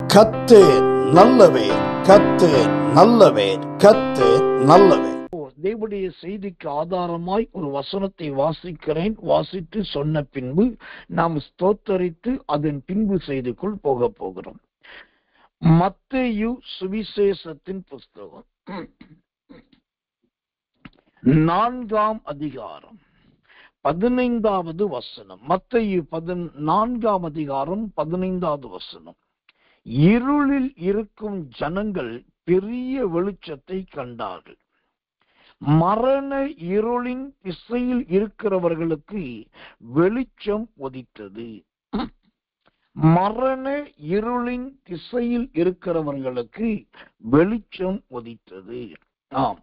கர்த்தர் நல்லவர், கர்த்தர் நல்லவர், கர்த்தர் நல்லவர். தேவனுடைய செய்திக்கு ஆதாரமாய் ஒரு வசனத்தை வாசிக்கிறேன். வாசித்து சொன்ன பின்பு நாம் ஸ்தோத்தரித்து அதன் பின்பு செய்திக்குள் போக போகிறோம். மத்தேயு சுவிசேஷத்தின் புஸ்தகம் 4ஆம் அதிகாரம் 15வது வசனம். மத்தேயு 4ஆம் அதிகாரம் 15வது வசனம். இருளில் இருக்கும் ஜனங்கள் பெரிய வெளிச்சத்தை கண்டார்கள். மரண இருளின் திசையில் இருக்கிறவர்களுக்கு வெளிச்சம் உதித்தது. மரண இருளின் திசையில் இருக்கிறவர்களுக்கு வெளிச்சம் உதித்தது. ஆம்,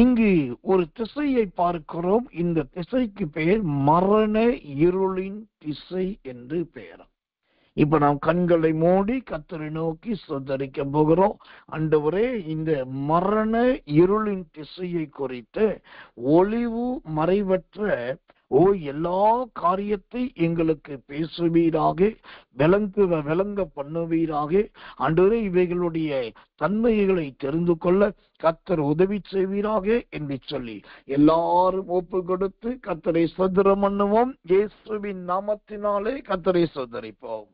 இங்கு ஒரு திசையை பார்க்கிறோம். இந்த திசைக்கு பெயர் மரண இருளின் திசை என்று பெயர். இப்ப நாம் கண்களை மூடி கர்த்தரை நோக்கி ஸ்தோத்தரிக்க போகிறோம். ஆண்டவரே, இந்த மரண இருளின் திசையை குறித்த ஒளிவு மறைவற்ற எல்லா காரியத்தை எங்களுக்கு பேசுவீராக, விளங்க பண்ணுவீராக. ஆண்டவரே, இவைகளுடைய தன்மைகளை தெரிந்து கொள்ள கர்த்தர் உதவி செய்வீராக என்று சொல்லி எல்லாரும் ஒப்பு கொடுத்து கர்த்தரை ஸ்தோத்திரம் பண்ணுவோம். இயேசுவின் நாமத்தினாலே கர்த்தரை ஸ்தோத்தரிப்போம்.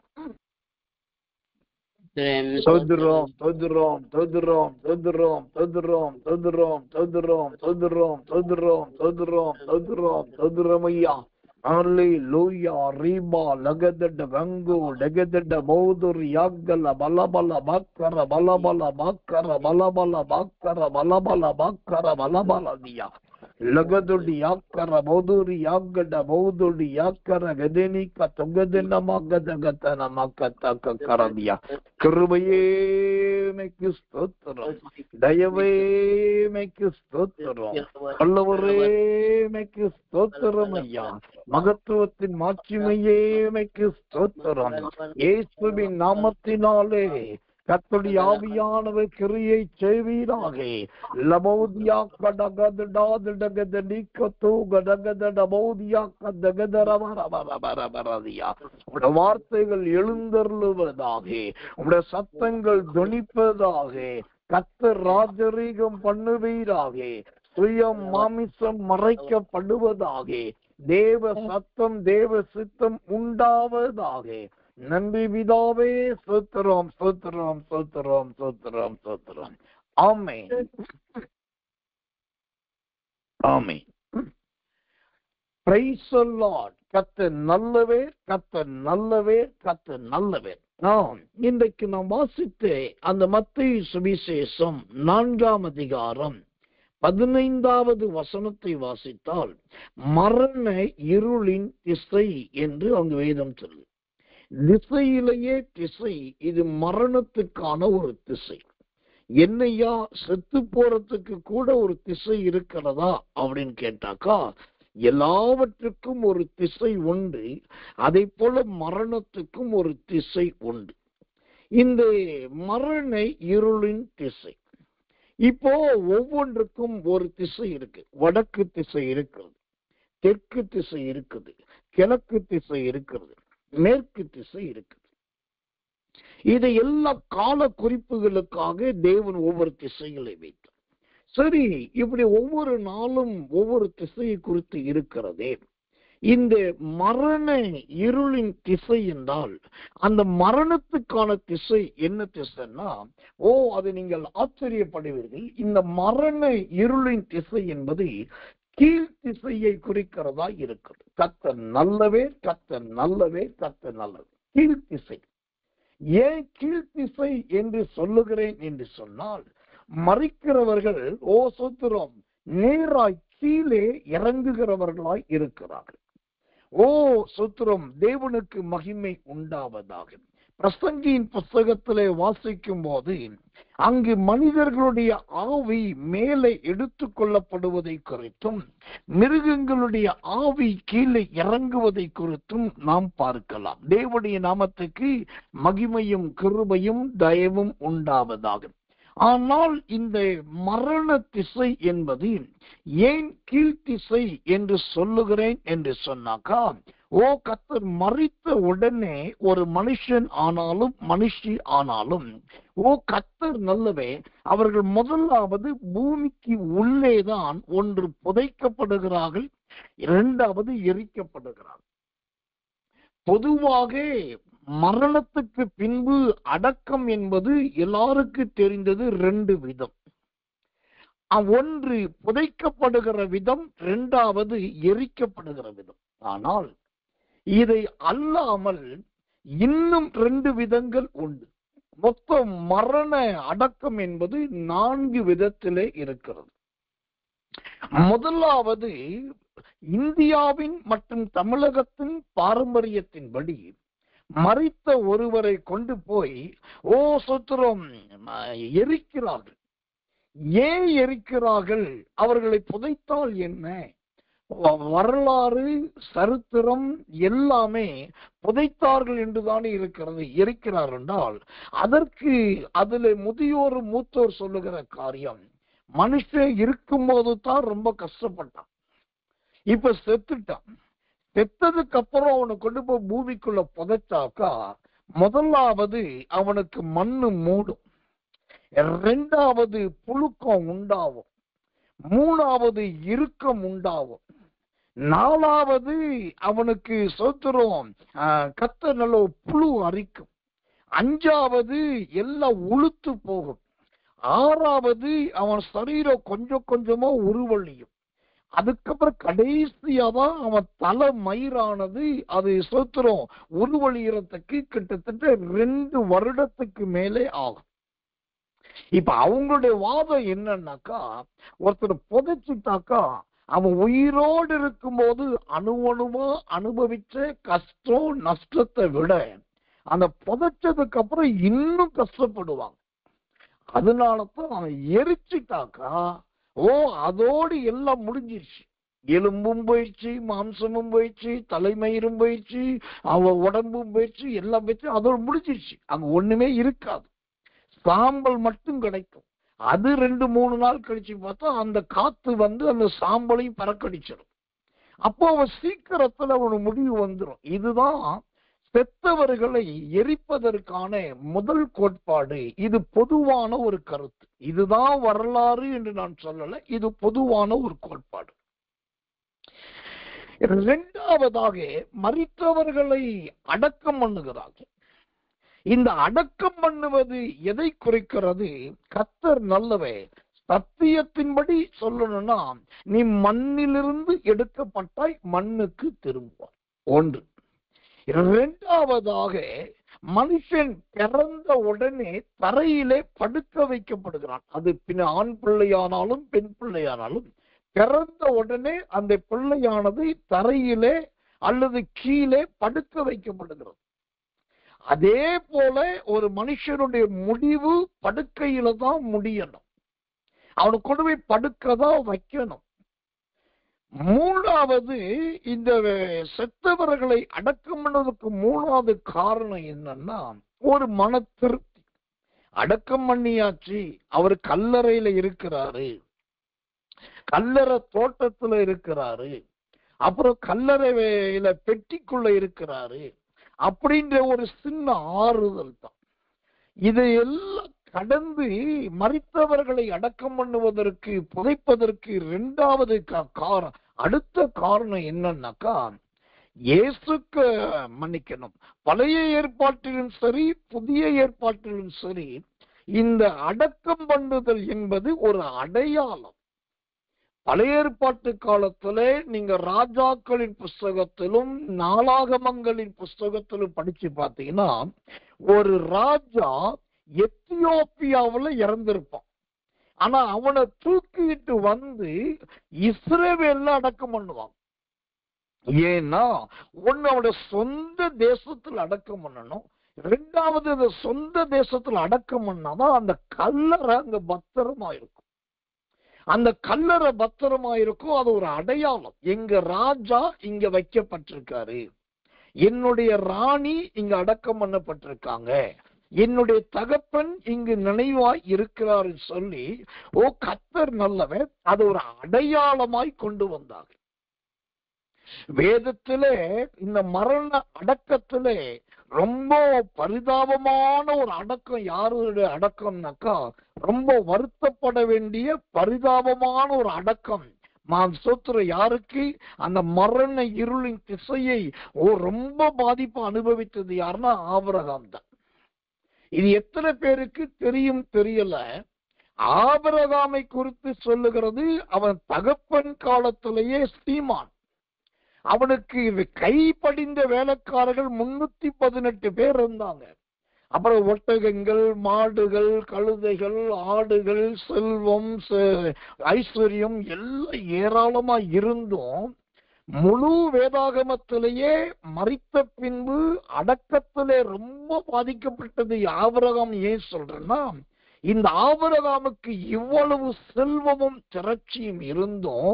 ஸ்தோத்திரம், ஸ்தோத்திரம், ஸ்தோத்திரம், ஸ்தோத்திரம், ஸ்தோத்திரம், ஸ்தோத்திரம், ஸ்தோத்திரம், ஸ்தோத்திரம், ஸ்தோத்திரம், ஸ்தோத்திரம், ஸ்தோத்திரம், ஸ்தோத்திரம் ஐயா. அல்லேலூயா. ரீபா லகதட கங்கு லகதட மௌதுர் யாக்கல பலபல பக்கர பலபல பக்கர பலபல பக்கர பலபல பக்கர பலபலதியா லகதுடி யாக்கர மௌதுரி யாக்கட மௌதுடி யாக்கர கதேனிக்க தொகதன மகதகதன மக்கத்தக்க கரதியா. கிருபையே மேக்கு ஸ்தோத்திரம், தயவே மேக்கு ஸ்தோத்திரம், வல்லவரே மேக்கு ஸ்தோத்திரம் ஐயா. மகத்துவத்தின் மாட்சிமையே மேக்கு ஸ்தோத்திரம். இயேசுவின் நாமத்தினாலே கர்த்தருடைய ஆவியானவர் கிரியை செய்வீராக. லபௌதியா கடகதடாதடகத நீக்கதோ கடகதட பௌதியா கடகதரவரவரவரவரதியா. உடைய வார்த்தைகள் எழுந்தருளுவதாக, உடைய சத்தங்கள் துணிப்பதாக. கர்த்தர் ராஜரீகம் பண்ணுவீராக. சுயம் மாமிசம் மறைக்கப்படுவதாக. தேவ சத்தம் தேவ சித்தம் உண்டாவதாக. நன்றி பிதாவே. ஸ்தோத்திரம், ஸ்தோத்திரம், ஸ்தோத்திரம், ஸ்தோத்திரம், ஸ்தோத்திரம். Amen, amen. Praise the Lord. கர்த்தர் நல்லவர், கர்த்தர் நல்லவர், கர்த்தர் நல்லவர். இன்றைக்கு நாம் வாசித்த அந்த மத்தேயு சுவிசேஷம் 4ஆம் அதிகாரம் 15வது வசனத்தை வாசித்தால் மரண இருளின் திசை என்று அங்கு வேதம் சொல்லு. திசையிலேயே திசை. இது மரணத்துக்கான ஒரு திசை. என்னையா செத்து போறதுக்கு கூட ஒரு திசை இருக்கிறதா அப்படின்னு கேட்டாக்கா, எல்லாவற்றுக்கும் ஒரு திசை உண்டு. அதை போல மரணத்துக்கும் ஒரு திசை உண்டு. இந்த மரண இருளின் திசை இப்போ ஒவ்வொன்றுக்கும் ஒரு திசை இருக்கு. வடக்கு திசை இருக்கிறது, தெற்கு திசை இருக்குது, கிழக்கு திசை இருக்கிறது, மேற்கு திசை இருக்குது. இதை எல்லா கால குறிப்புகளுக்காக தேவன் ஒவ்வொரு திசைகளை வைத்தார். சரி, இப்படி ஒவ்வொரு நாளும் ஒவ்வொரு திசையை குறித்து இருக்கிறதே. இந்த மரண இருளின் திசை என்றால் அந்த மரணத்துக்கான திசை என்ன திசைன்னா, அது நீங்கள் ஆச்சரியப்படுவீர்கள். இந்த மரண இருளின் திசை என்பது கீழ் திசையை குறிக்கிறதா இருக்கிறது. கர்த்தர் நல்லவே, கர்த்தர் நல்லவே, கர்த்தர் நல்லவே. கீழ் திசை. ஏன் கீழ் திசை என்று சொல்லுகிறேன் என்று சொன்னால், மறிக்கிறவர்கள் சோத்திரம் நேராய் கீழே இறங்குகிறவர்களாய் இருக்கிறார்கள். சோத்திரம், தேவனுக்கு மகிமை உண்டாவதாக. பிரசங்கியின் புஸ்தகத்திலே வாசிக்கும் போது அங்கு மனிதர்களுடைய ஆவி மேலே எடுத்துக் கொள்ளப்படுவதை குறித்தும் மிருகங்களுடைய ஆவி கீழே இறங்குவதை குறித்தும் நாம் பார்க்கலாம். தேவனுடைய நாமத்துக்கு மகிமையும் கிருபையும் தயவும் உண்டாவதாக. ஆனால் இந்த மரண திசை என்பது ஏன் கீழ்த்திசை என்று சொல்லுகிறேன் என்று சொன்னாக்கா, கர்த்தர் மரித்த உடனே ஒரு மனுஷன் ஆனாலும் மனுஷி ஆனாலும் கர்த்தர் நல்லவே, அவர்கள் முதலாவது பூமிக்கு உள்ளேதான் ஒன்று புதைக்கப்படுகிறார்கள், இரண்டாவது எரிக்கப்படுகிறார்கள். பொதுவாக மரணத்துக்கு பின்பு அடக்கம் என்பது எல்லாருக்கும் தெரிந்தது ரெண்டு விதம். ஒன்று புதைக்கப்படுகிற விதம், இரண்டாவது எரிக்கப்படுகிற விதம். ஆனால் இதை அல்லாமல் இன்னும் ரெண்டு விதங்கள் உண்டு. மொத்தம் மரண அடக்கம் என்பது 4 விதத்திலே இருக்கிறது. முதலாவது, இந்தியாவின் மற்றும் தமிழகத்தின் பாரம்பரியத்தின்படி மரித்த ஒருவரை கொண்டு போய் சுத்திரம் எரிக்கிறார்கள். ஏன் எரிக்கிறார்கள்? அவர்களை புதைத்தால் என்ன? வரலாறு, சரித்திரம் எல்லாமே புதைத்தார்கள் என்றுதானே இருக்கிறது. எரிக்கிறார் என்றால் அதற்கு அதுல முதியோர் மூத்தோர் சொல்லுகிற காரியம், மனுஷன் இருக்கும்போது தான் ரொம்ப கஷ்டப்பட்டான், இப்ப செத்துட்டான், செத்ததுக்கு அப்புறம் அவனை கொண்டு போய் பூமிக்குள்ள புதைச்சாக்கா முதலாவது அவனுக்கு மண்ணு மூடும், இரண்டாவது புழுக்கம் உண்டாகும், மூணாவது இறுக்கம் உண்டாகும், நாலாவது அவனுக்கு சோத்திரம் கத்த நல்ல புழு அரிக்கும், அஞ்சாவது எல்லாம் உளுத்து போகும், ஆறாவது அவன் சரீரம் கொஞ்சம் கொஞ்சமா உருவழியும், அதுக்கப்புறம் கடைசியாதான் அவன் தலை மயிரானது அது சோத்திரம் உருவழியறதுக்கு கிட்டத்தட்ட 2 வருடத்துக்கு மேலே ஆகும். இப்ப அவங்களுடைய வாதம் என்னன்னாக்கா, ஒருத்தர் புதைச்சிட்டாக்கா அவன் உயிரோடு இருக்கும்போது அணுவணுமா அனுபவிச்ச கஷ்டம் நஷ்டத்தை விட அந்த புதைச்சதுக்கு அப்புறம் இன்னும் கஷ்டப்படுவாங்க. அதனாலதான் அவன் எரிச்சிட்டாக்கா அதோடு எல்லாம் முடிஞ்சிருச்சு. எலும்பும் போயிடுச்சு, மாம்சமும் போயிடுச்சு, தலைமயிரும் போயிடுச்சு, அவன் உடம்பும் போயிடுச்சு, எல்லாம் போயிடுச்சு, அதோடு முடிஞ்சிருச்சு. அங்க ஒண்ணுமே இருக்காது, சாம்பல் மட்டும் கிடைக்கும். அது 2-3 நாள் கழிச்சு பார்த்தா அந்த காத்து வந்து அந்த சாம்பலையும் பறக்கடிச்சிடும். அப்போ அவன் சீக்கிரத்துல அவனு முடிவு வந்துடும். இதுதான் செத்தவர்களை எரிப்பதற்கான முதல் கோட்பாடு. இது பொதுவான ஒரு கருத்து. இதுதான் வரலாறு என்று நான் சொல்லல, இது பொதுவான ஒரு கோட்பாடு. இரண்டாவதாக, மரித்தவர்களை அடக்கம் பண்ணுகிறார்கள். இந்த அடக்கம் பண்ணுவது எதை குறிக்கிறது? கர்த்தர் நல்லவே, சத்தியத்தின்படி சொல்லணும்னா நீ மண்ணிலிருந்து எடுக்கப்பட்டாய், மண்ணுக்கு திரும்புவாய். ஒன்று. இரண்டாவதாக, மனுஷன் பிறந்த உடனே தரையிலே படுக்க வைக்கப்படுகிறான். அது ஆண் பிள்ளையானாலும் பெண் பிள்ளையானாலும் பிறந்த உடனே அந்த பிள்ளையானது தரையிலே அல்லது கீழே படுக்க வைக்கப்படுகிறது. அதே போல ஒரு மனுஷனுடைய முடிவு படுக்கையில தான் முடியணும், அவனுக்கு கொண்டு போய் படுக்கதான் வைக்கணும். மூணாவது, இந்த செத்தவர்களை அடக்கம் பண்ணதுக்கு மூணாவது காரணம் என்னன்னா ஒரு மன திருப்தி. அடக்கம் பண்ணியாச்சு, அவர் கல்லறையில இருக்கிறாரு, கல்லறை தோட்டத்துல இருக்கிறாரு, அப்புறம் கல்லறையில பெட்டிக்குள்ள இருக்கிறாரு அப்படின்ற ஒரு சின்ன ஆறுதல் தான். இதையெல்லாம் கடந்து மரித்தவர்களை அடக்கம் பண்ணுவதற்கு, புதைப்பதற்கு இரண்டாவது அடுத்த காரணம் என்னன்னாக்கா, இயேசுக்கு மன்னிக்கணும், பழைய ஏற்பாட்டிலும் சரி புதிய ஏற்பாட்டிலும் சரி இந்த அடக்கம் பண்ணுதல் என்பது ஒரு அடையாளம். பழைய ஏற்பாட்டு காலத்துல நீங்க ராஜாக்களின் புஸ்தகத்திலும் நாளாகமங்களின் புஸ்தகத்திலும் படிச்சு பார்த்தீங்கன்னா, ஒரு ராஜா எத்தியோப்பியாவில் இறந்திருப்பான், ஆனா அவனை தூக்கிட்டு வந்து இஸ்ரவேல்ல அடக்கம் பண்ணுவான். ஏன்னா ஒண்ணு அவனோட சொந்த தேசத்துல அடக்கம் பண்ணணும், ரெண்டாவது அந்த சொந்த தேசத்துல அடக்கம் பண்ணாதான் அந்த கல்லறை அங்க பத்திரமா இருக்கும். அந்த கல்லறை பத்திரமா இருக்கும், அது ஒரு அடையாளம். எங்க ராஜா இங்க வைக்கப்பட்டிருக்காரு, என்னுடைய ராணி இங்க அடக்கம் பண்ணப்பட்டிருக்காங்க, என்னுடைய தகப்பன் இங்கு நினைவாய் இருக்கிறார் சொல்லி, ஓ கர்த்தர் நல்லவர், அது ஒரு அடையாளமாய் கொண்டு வந்தார். வேதத்திலே இந்த மரண அடக்கத்திலே ரொம்ப பரிதாபமான ஒரு அடக்கம் யாருடைய அடக்கம்னாக்கா, ரொம்ப வருத்தப்பட வேண்டிய பரிதாபமான ஒரு அடக்கம். சோத்திர யாருக்கு அந்த மரண இருளின் திசையை ரொம்ப பாதிப்பு அனுபவித்தது யாருன்னா ஆபிரகாம் தான். இது எத்தனை பேருக்கு தெரியும் தெரியல. ஆபிரகாமை குறித்து சொல்லுகிறது, அவன் தகப்பன் காலத்திலேயே ஸ்ரீமான். அவனுக்கு கைப்படிந்த வேலைக்காரர்கள் 318 பேர் இருந்தாங்க. அப்புறம் ஒட்டகங்கள், மாடுகள், கழுதைகள், ஆடுகள், செல்வம், ஐஸ்வர்யம் எல்லாம் ஏராளமா இருந்தும் முழு வேதாகமத்திலேயே மரித்த பின்பு அடக்கத்திலே ரொம்ப பாதிக்கப்பட்டது ஆபிரகாம். ஏன் சொல்றேன்னா, இந்த ஆபிரகாமுக்கு இவ்வளவு செல்வமும் திரட்சியும் இருந்தும்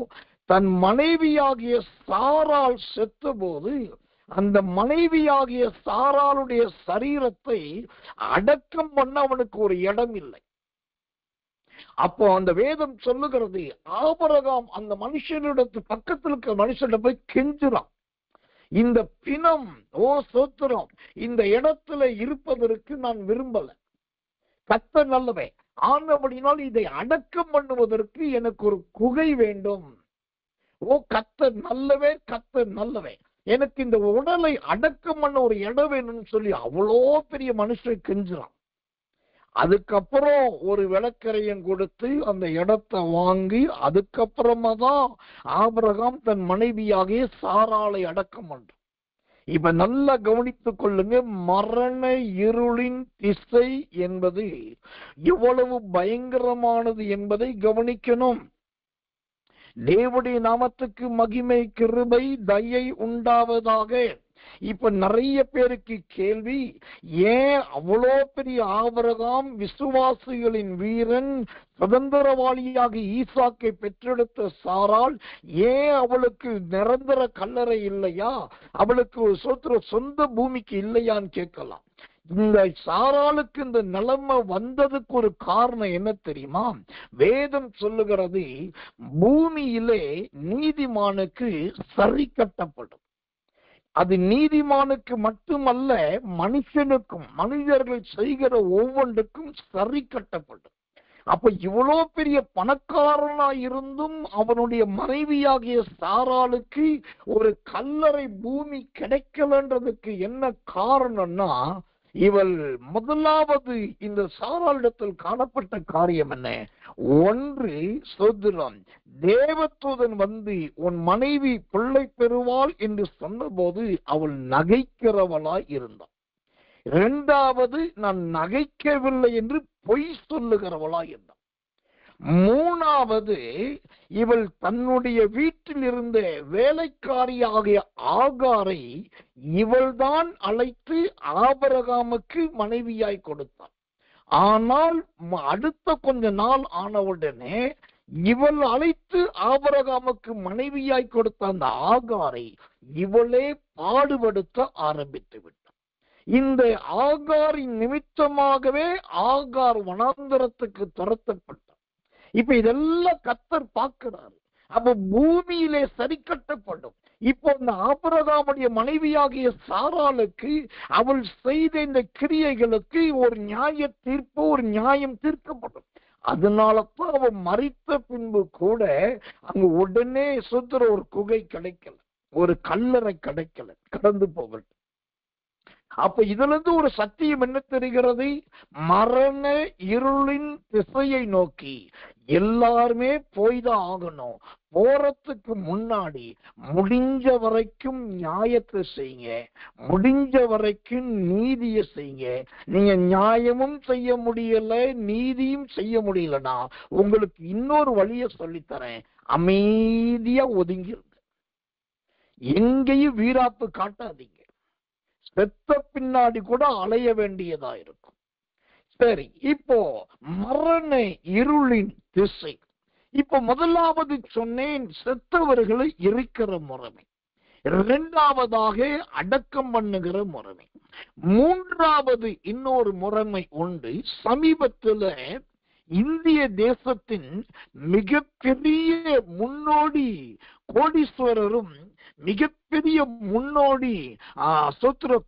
தன் மனைவியாகிய சாராள் செத்த போது அந்த மனைவியாகிய சாராளுடைய சரீரத்தை அடக்கம் பண்ண அவனுக்கு ஒரு இடம் இல்லை. அப்போ அந்த வேதம் சொல்லுகிறது, ஆபிரகாம் அந்த மனுஷனிடத்து பக்கத்தில் இருக்க மனுஷனிட போய் கெஞ்சுறான், இந்த பிணம் சோத்திரம் இந்த இடத்துல இருப்பதற்கு நான் விரும்பல, கர்த்தர் நல்லவே, ஆனபடினால் இதை அடக்கம் பண்ணுவதற்கு எனக்கு ஒரு குகை வேண்டும். கர்த்தர் நல்லவே, கர்த்தர் நல்லவே, எனக்கு இந்த உடலை அடக்கம் பண்ண ஒரு இடம் வேணும்னு சொல்லி அவ்வளோ பெரிய மனுஷன் கெஞ்சுறான். அதுக்கப்புறம் ஒரு விளக்கரையும் கொடுத்து அந்த இடத்தை வாங்கி அதுக்கப்புறமா தான் ஆபிரகாம் தன் மனைவியாகிய சாராளை அடக்கம் பண்றான். இப்ப நல்லா கவனித்துக் கொள்ளுங்க, மரண இருளின் திசை என்பது எவ்வளவு பயங்கரமானது என்பதை கவனிக்கணும். தேவனுடைய நாமத்துக்கு மகிமை, கிருபை, தயை உண்டாவதாக. இப்ப நிறைய பேருக்கு கேள்வி, ஏன் அவ்வளோ பெரிய ஆபிரகாம் விசுவாசிகளின் வீரன், சுதந்திரவாளியாக ஈசாக்கை பெற்றெடுத்த சாராள், ஏன் அவளுக்கு நிரந்தர கல்லறை இல்லையா, அவளுக்கு ஒரு சொந்த பூமிக்கு இல்லையான்னு கேட்கலாம். இந்த சாராளுக்கு இந்த நிலைமை வந்ததுக்கு ஒரு காரணம் என்ன தெரியுமா? வேதம் சொல்லுகிறது, பூமியிலே நீதிமானுக்கு சரி கட்டப்படும். அது நீதிமானுக்கு மட்டுமல்ல, மனுஷனுக்கும், மனிதர்கள் செய்கிற ஒவ்வொன்றுக்கும் சரி கட்டப்படும். அப்ப இவ்வளோ பெரிய பணக்காரனா இருந்தும் அவனுடைய மனைவியாகிய சாராளுக்கு ஒரு கல்லறை பூமி கிடைக்கலன்றதுக்கு என்ன காரணம்னா, இவள் முதலாவது இந்த சாராளிடத்தில் காணப்பட்ட காரியம் என்ன? ஒன்று, சோதரம், தேவதூதன் வந்து உன் மனைவி பிள்ளை பெறுவாள் என்று சொன்னபோது அவள் நகைக்கிறவளாய் இருந்தாள். இரண்டாவது, நான் நகைக்கவில்லை என்று பொய் சொல்லுகிறவளாய் இருந்தாள். மூணாவது, இவள் தன்னுடைய வீட்டில் இருந்த வேலைக்காரியாகிய ஆகாரை இவள்தான் அழைத்து ஆபிரகாமுக்கு மனைவியாய் கொடுத்தாள். ஆனால் அடுத்த கொஞ்ச நாள் ஆனவுடனே இவள் அழைத்து ஆபிரகாமுக்கு மனைவியாய் கொடுத்த அந்த ஆகாரை இவளே பாடுபடுத்த ஆரம்பித்து விட்டாள். இந்த ஆகாரின் நிமித்தமாகவே ஆகார் வனாந்தரத்துக்கு துரத்தப்பட்டார். இப்ப இதெல்லாம் கர்த்தர் பார்க்கிறார். அப்ப பூமியிலே சரி கட்டப்படும். இப்போ இந்த ஆபிரகாமுடைய மனைவியாகிய சாராளுக்கு அவள் செய்த இந்த கிரியைகளுக்கு ஒரு நியாய தீர்ப்பு, ஒரு நியாயம் தீர்க்கப்படும். அதனாலதான் அவன் மரித்த பின்பு கூட அங்க உடனே சுத்துற ஒரு குகை கிடைக்கல, ஒரு கல்லறை கிடைக்கல, கடந்து போகல. அப்ப இதுல இருந்து ஒரு சத்தியம் என்ன தெரிகிறது? மரண இருளின் திசையை நோக்கி எல்லாருமே போய்தான் ஆகணும். போறதுக்கு முன்னாடி முடிஞ்ச வரைக்கும் நியாயத்தை செய்யுங்க, முடிஞ்ச வரைக்கும் நீதியை செய்யுங்க. நீங்க நியாயமும் செய்ய முடியல, நீதியும் செய்ய முடியலன்னா உங்களுக்கு இன்னொரு வழியை சொல்லித்தரேன். அமைதியா ஒதுங்கிருங்க, எங்கேயும் வீராப்பு காட்டாதீங்க. செத்த பின்னாடி கூட அலைய வேண்டியதா இருக்கும். சரி, இப்போ மரண இருளின் திசை. இப்போ முதலாவது சொன்னேன், செத்தவர்களை எரிக்கிற முறைமை. இரண்டாவதாக அடக்கம் பண்ணுகிற முறைமை. மூன்றாவது இன்னொரு முறைமை உண்டு. சமீபத்தில் இந்திய தேசத்தின் மிகப்பெரிய முன்னோடி கோடீஸ்வரரும் மிகப்பெரிய முன்னோடி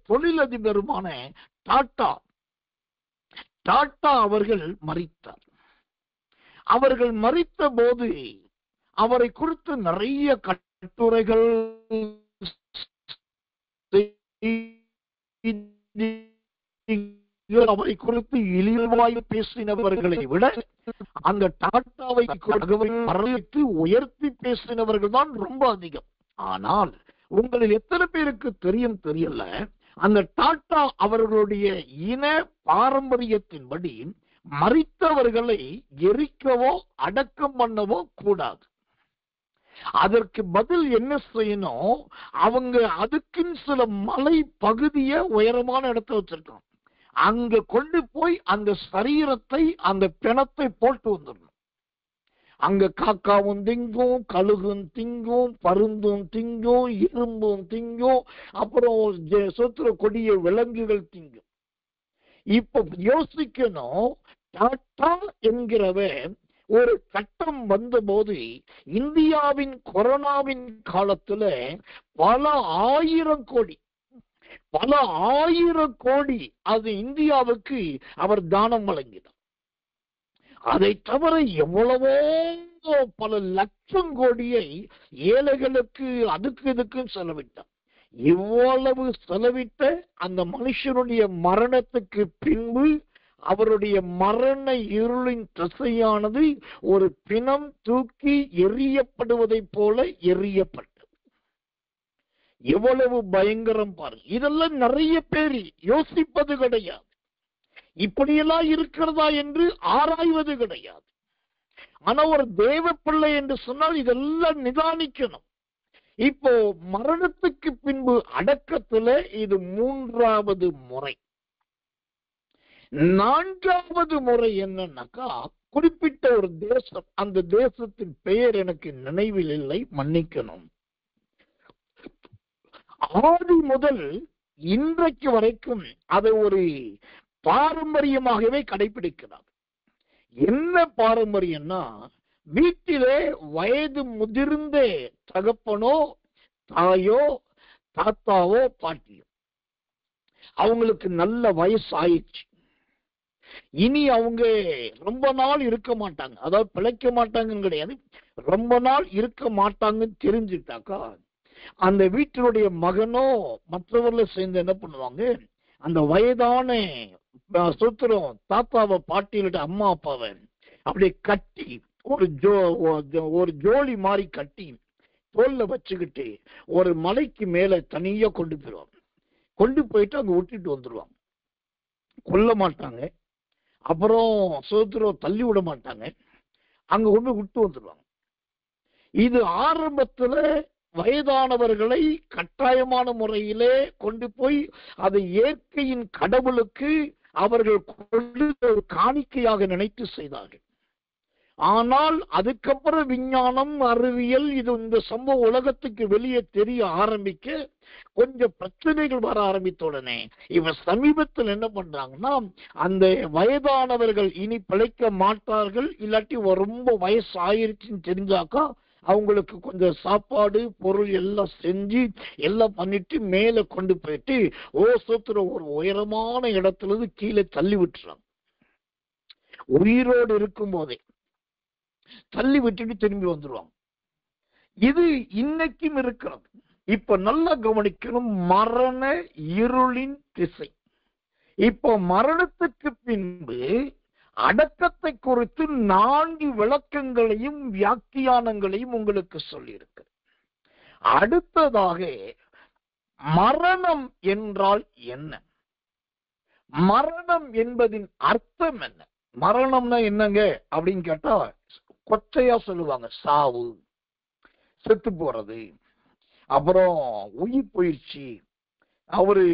தொழிலதிபருமான டாடா அவர்கள் மரித்தார். அவர்கள் மரித்த போது அவரை குறித்து நிறைய கட்டுரைகள் அவரை குறித்து இழிவாய் பேசினவர்களை விட அந்த டாட்டாவை வரவேற்று உயர்த்தி பேசினவர்கள் தான் ரொம்ப அதிகம். ஆனால் உங்களில் எத்தனை பேருக்கு தெரியும் தெரியல, அந்த டாட்டா அவர்களுடைய இன பாரம்பரியத்தின்படி மரித்தவர்களை எரிக்கவோ அடக்கம் பண்ணவோ கூடாது. அதற்கு பதில் என்ன செய்யணும், அவங்க அதுக்குன்னு சில மலை பகுதியை உயரமான இடத்த வச்சிருக்காங்க. அங்க கொண்டு போய் அந்த சரீரத்தை, அந்த பிணத்தை போட்டு வந்துடணும். அங்க காக்காவும் திங்கும், கழுகும் திங்கும், பருந்தும் திங்கும், இரும்பும் திங்கும், அப்புறம் சொத்துற கொடிய விலங்குகள் திங்கும். இப்ப யோசிக்கணும், டாட்டா என்கிறவன் ஒரு கட்டம் வந்த போது இந்தியாவின் கொரோனாவின் காலத்துல பல ஆயிரம் கோடி அது இந்தியாவுக்கு அவர் தானம் வழங்கினார். அதை தவிர எவ்வளவோ பல லட்சம் கோடியை ஏழைகளுக்கு அதுக்கு இதுக்கும் செலவிட்டார். இவ்வளவு செலவிட்ட அந்த மனுஷனுடைய மரணத்துக்கு பின்பு அவருடைய மரண இருளின் திசையானது ஒரு பிணம் தூக்கி எரியப்படுவதை போல எரியப்பட்டது. எவ்வளவு பயங்கரம் பாருங்க. இதெல்லாம் நிறைய பேர் யோசிப்பது கிடையாது, இப்படியெல்லாம் இருக்கிறதா என்று ஆராய்வது கிடையாது. ஆனா ஒரு தேவ பிள்ளை என்று சொன்னால் இதெல்லாம் நிதானிக்கணும். இப்போ மரணத்துக்கு பின்பு அடக்கத்துல இது மூன்றாவது முறை. நான்காவது முறை என்னன்னாக்கா, குறிப்பிட்ட ஒரு தேசம், அந்த தேசத்தின் பெயர் எனக்கு நினைவில் இல்லை, மன்னிக்கணும். ஆதி முதல் இன்றைக்கு வரைக்கும் அதை ஒரு பாரம்பரியமாகவே கடைபிடிக்கிறார். என்ன பாரம்பரியம்னா, வீட்டிலே வயது முதிர்ந்த தகப்பனோ தாயோ தாத்தாவோ பாட்டியோ அவங்களுக்கு நல்ல வயசு ஆயிடுச்சு, இனி அவங்க ரொம்ப நாள் இருக்க மாட்டாங்க, அதாவது பிழைக்க மாட்டாங்கன்னு கிடையாது, ரொம்ப நாள் இருக்க மாட்டாங்கன்னு தெரிஞ்சுட்டாக்கா அந்த வீட்டினுடைய மகனோ மற்றவர்களை சேர்ந்து என்ன பண்ணுவாங்க, அந்த வயதான சொத்துரும் தாத்தாவை பாட்டியில அம்மா அப்பாவை அப்படியே கட்டி ஒரு ஜோலி மாதிரி கட்டி தோல்ல வச்சுக்கிட்டு ஒரு மலைக்கு மேல தனியா கொண்டு போயிடுவாங்க. கொண்டு போயிட்டு அங்க விட்டுட்டு வந்துடுவாங்க. கொல்ல மாட்டாங்க, அப்புறம் சோதரம் தள்ளி விட மாட்டாங்க, அங்க கொண்டு விட்டு வந்துடுவாங்க. இது ஆரம்பத்துல வயதானவர்களை கட்டாயமான முறையிலே கொண்டு போய் அதை இயற்கையின் கடவுளுக்கு அவர்கள் கொண்டு காணிக்கையாக நினைத்து செய்தார்கள். ஆனால் அதுக்கப்புறம் விஞ்ஞானம் அறிவியல் இது இந்த சம்பவ உலகத்துக்கு வெளியே தெரிய ஆரம்பிக்க கொஞ்சம் பிரச்சனைகள் வர ஆரம்பித்த உடனே இவன் சமீபத்தில் என்ன பண்றாங்கன்னா, அந்த வயதானவர்கள் இனி பிழைக்க மாட்டார்கள், இல்லாட்டி ரொம்ப வயசு ஆயிருச்சுன்னு தெரிஞ்சாக்கா அவங்களுக்கு கொஞ்சம் சாப்பாடு பொருள் எல்லாம் செஞ்சு எல்லாம் பண்ணிட்டு மேல கொண்டு போயிட்டு சோத்திர ஒரு உயரமான இடத்துல இருந்து கீழே தள்ளி விட்டுறாங்க. உயிரோடு இருக்கும் போதே தள்ளி விட்டுட்டு திரும்பி வந்துருவாங்க. இது இன்னைக்கும் இருக்கிறது. இப்ப நல்லா கவனிக்கணும், மரண இருளின் திசை. இப்போ மரணத்துக்கு பின்பு அடக்கத்தை குறித்து 4 விளக்கங்களையும் வியாக்கியானங்களையும் உங்களுக்கு சொல்லியிருக்கு. அடுத்ததாக மரணம் என்றால் என்ன, மரணம் என்பதின் அர்த்தம் என்ன? மரணம்னா என்னங்க அப்படின்னு கேட்டா கொச்சையா சொல்லுவாங்க, சாவு, செத்து போறது, அப்புறம் உயிர் போயிடுச்சு, அவரு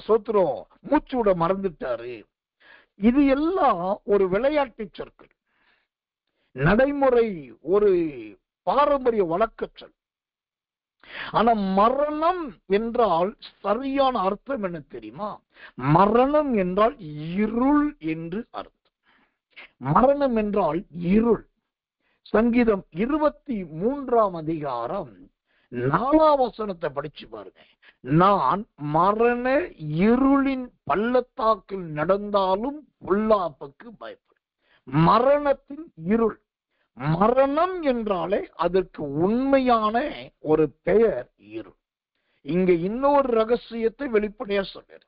சொத்துரும் மூச்சு விட மறந்துட்டாரு. இது எல்லாம் ஒரு விளையாட்டு சொற்கள், நடைமுறை ஒரு பாரம்பரிய வழக்க சொல். ஆனா மரணம் என்றால் சரியான அர்த்தம் என்ன தெரியுமா? மரணம் என்றால் இருள் என்று அர்த்தம். மரணம் என்றால் இருள். சங்கீதம் 23 அதிகாரம் 4 வசனத்தை படிச்சு பாருங்க. நான் மரண இருளின் பள்ளத்தாக்கில் நடந்தாலும் பொல்லாப்புக்கு பயப்படும். மரணத்தின் இருள். மரணம் என்றாலே அதற்கு உண்மையான ஒரு பெயர் இருள். இங்க இன்னொரு ரகசியத்தை வெளிப்படையா சொல்றேன்.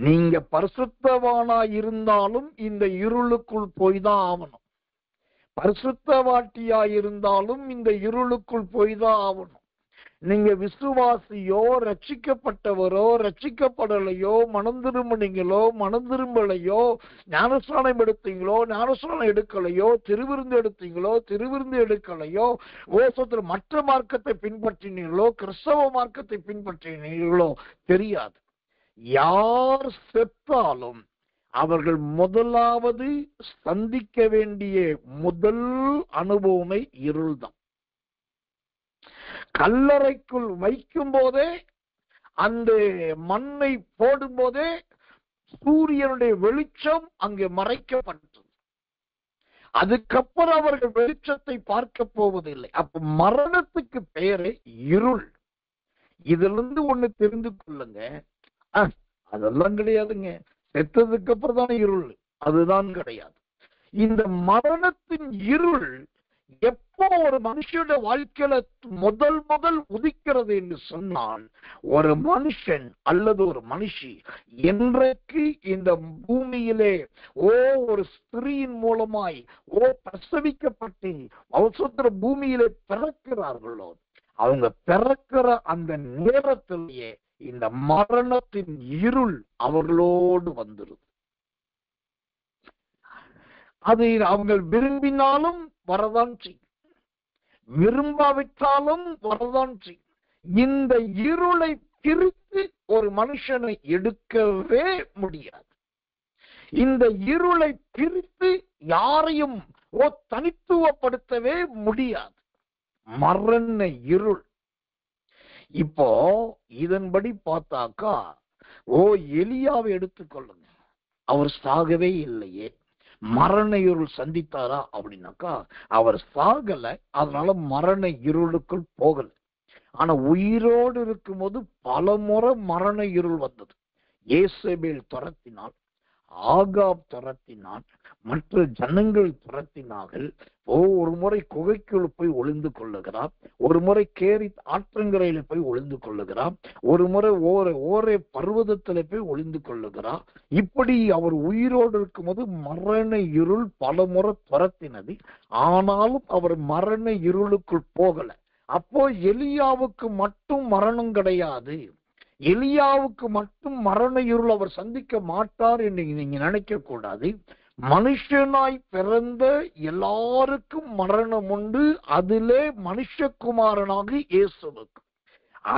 நீங்க பரிசுத்தவானா இருந்தாலும் இந்த இருளுக்குள் போய் தான் ஆகணும். பரிசுத்தவாட்டியா இருந்தாலும் இந்த இருளுக்குள் போய் தான் ஆகணும். நீங்க விசுவாசியோ, ரட்சிக்கப்பட்டவரோ, ரட்சிக்கப்படலையோ, மனம் திரும்பினீங்களோ, மனம் திரும்பலையோ, ஞானஸ்நானம் எடுத்தீங்களோ, ஞானஸ்நானம் எடுக்கலையோ, திருவிருந்து எடுத்தீங்களோ, திருவிருந்து எடுக்கலையோ, ஓசத்துல மற்ற மார்க்கத்தை பின்பற்றினீர்களோ, கிறிஸ்தவ மார்க்கத்தை பின்பற்றினீர்களோ தெரியாது. யார் செத்தாலும் அவர்கள் முதலாவது சந்திக்க வேண்டிய முதல் அனுபவமே இருள்தான். கல்லறைக்குள் வைக்கும் போதே, அந்த மண்ணை போடும் போதே சூரியனுடைய வெளிச்சம் அங்கே மறைக்கப்பட்டது. அதுக்கப்புறம் அவர்கள் வெளிச்சத்தை பார்க்க போவதில்லை. அப்ப மரணத்துக்கு பெயரே இருள். இதுல இருந்து ஒண்ணு தெரிந்து கொள்ளுங்க, அதெல்லாம் கிடையாதுங்க, செத்ததுக்கு அப்புறம் தானே இருள், அதுதான் கிடையாது. இந்த மரணத்தின் இருள் எப்போ ஒரு மனுஷனோட வாழ்க்கையில முதல் உதிக்கிறது என்று சொன்னால், ஒரு மனுஷன் அல்லது ஒரு மனுஷி என்றைக்கு இந்த பூமியிலே ஒரு ஸ்திரீயின் மூலமாய் பிரசவிக்கப்பட்டு அவசர பூமியிலே பிறக்கிறார்களோ, அவங்க பிறக்கிற அந்த நேரத்திலேயே இந்த மரணத்தின் இருள் அவர்களோடு வந்துருது. அது அவங்க விரும்பினாலும் வரதான் செய்யும், விரும்பாவிட்டாலும் வரதான் செய்யும். இந்த இருளை பிரித்து ஒரு மனுஷனை எடுக்கவே முடியாது. இந்த இருளை பிரித்து யாரையும் தனித்துவப்படுத்தவே முடியாது. மரண இருள். இப்போ இதன்படி பார்த்தாக்கா, எலியாவை எடுத்துக்கொள்ளுங்க. அவர் சாகவே இல்லையே, மரண இருள் சந்தித்தாரா அப்படின்னாக்கா அவர் சாகல, அதனால மரண இருளுக்குள் போகல. ஆனா உயிரோடு இருக்கும்போது பல முறை மரண இருள் வந்தது. ஏசபேல் துரத்தினாள், ஆகாப் துரத்தினான், மற்ற ஜனங்கள் துரத்தினார்கள். ஒரு முறை குகைக்குள் போய் ஒளிந்து கொள்ளுகிறார், ஒரு முறை கேரி ஆற்றங்கரையில போய் ஒளிந்து கொள்ளுகிறார், ஒரு முறை ஓரே பர்வதத்துல போய் ஒளிந்து கொள்ளுகிறார். இப்படி அவர் உயிரோடு இருக்கும்போது மரண இருள் பல முறை துரத்தினது. ஆனாலும் அவர் மரண இருளுக்குள் போகல. அப்போ எலியாவுக்கு மட்டும் மரணம் கிடையாது, எலியாவுக்கு மட்டும் மரண இருள் அவர் சந்திக்க மாட்டார் என்று நீங்க நினைக்க கூடாது. மனுஷனாய் பிறந்த எல்லாருக்கும் மரணம் உண்டு, அதிலே மனுஷகுமாரனாக இயேசுவுக்கு.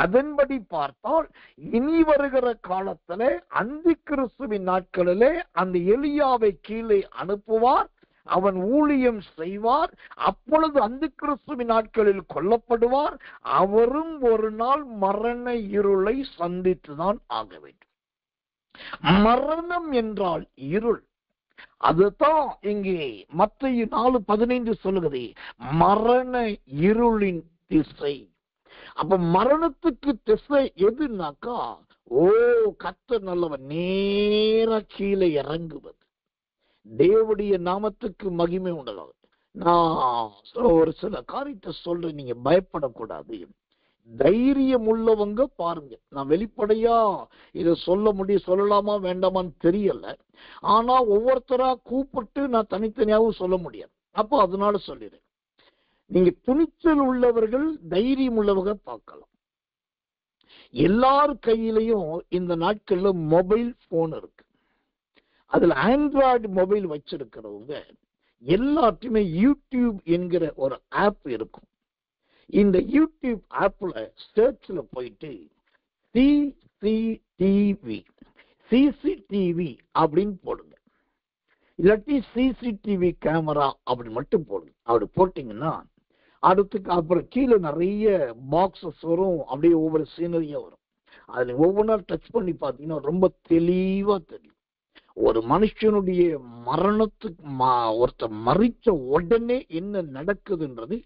அதன்படி பார்த்தால் இனி வருகிற காலத்துல அந்தி கிறிஸ்துவின் நாட்களிலே அந்த எலியாவை கீழே அனுப்புவார், அவன் ஊழியம் செய்வார். அப்பொழுது அந்தி கிறிஸ்துவின் நாட்களில் கொல்லப்படுவார். அவரும் ஒரு நாள் மரண இருளை சந்தித்துதான் ஆக வேண்டும். மரணம் என்றால் இருள். அதுதான் இங்கே மத்தேயு 4:15 சொல்லுகிறது, மரண இருளின் திசை. அப்ப மரணத்துக்கு திசை எதுனாக்கா, கர்த்தர் நல்லவர், நேர கீழே இறங்குவது. தேவனுடைய நாமத்துக்கு மகிமை உண்டாகும். நான் ஒரு சில காரியத்தை சொல்றேன், நீங்க பயப்படக்கூடாது. தைரியம் உள்ளவங்க பாருங்க. நான் வெளிப்படையா இதை சொல்லலாமா வேண்டாமான்னு தெரியல. ஆனா ஒவ்வொருத்தரா கூப்பிட்டு நான் தனித்தனியாவும் சொல்ல முடியாது. அப்போ அதனால சொல்லிடுறேன். நீங்க துணிச்சல் உள்ளவர்கள், தைரியம் உள்ளவங்க பார்க்கலாம். எல்லார் கையிலையும் இந்த நாட்கள்ல மொபைல் போன் இருக்கு. அதுல ஆண்ட்ராய்டு மொபைல் வச்சிருக்கிறவங்க எல்லாத்தையுமே யூடியூப் என்கிற ஒரு ஆப் இருக்கும். இந்த யூடியூப் ஆப்ல சர்ச்ல போயிட்டு சிசிடிவி அப்படின்னு போடுங்க, இல்லாட்டி சிசிடிவி கேமரா அப்படி மட்டும் போடுங்க. அப்படி போட்டீங்கன்னா அடுத்துக்கு அப்புறம் கீழே நிறைய பாக்ஸஸ் வரும், அப்படியே ஒவ்வொரு சீனரியா வரும். அதுல ஒவ்வொன்றா டச் பண்ணி பார்த்தீங்கன்னா ரொம்ப தெளிவா தெரியும். ஒரு மனுஷனுடைய மரணத்துக்கு ஒருத்தர் மறிச்ச உடனே என்ன நடக்குதுன்றது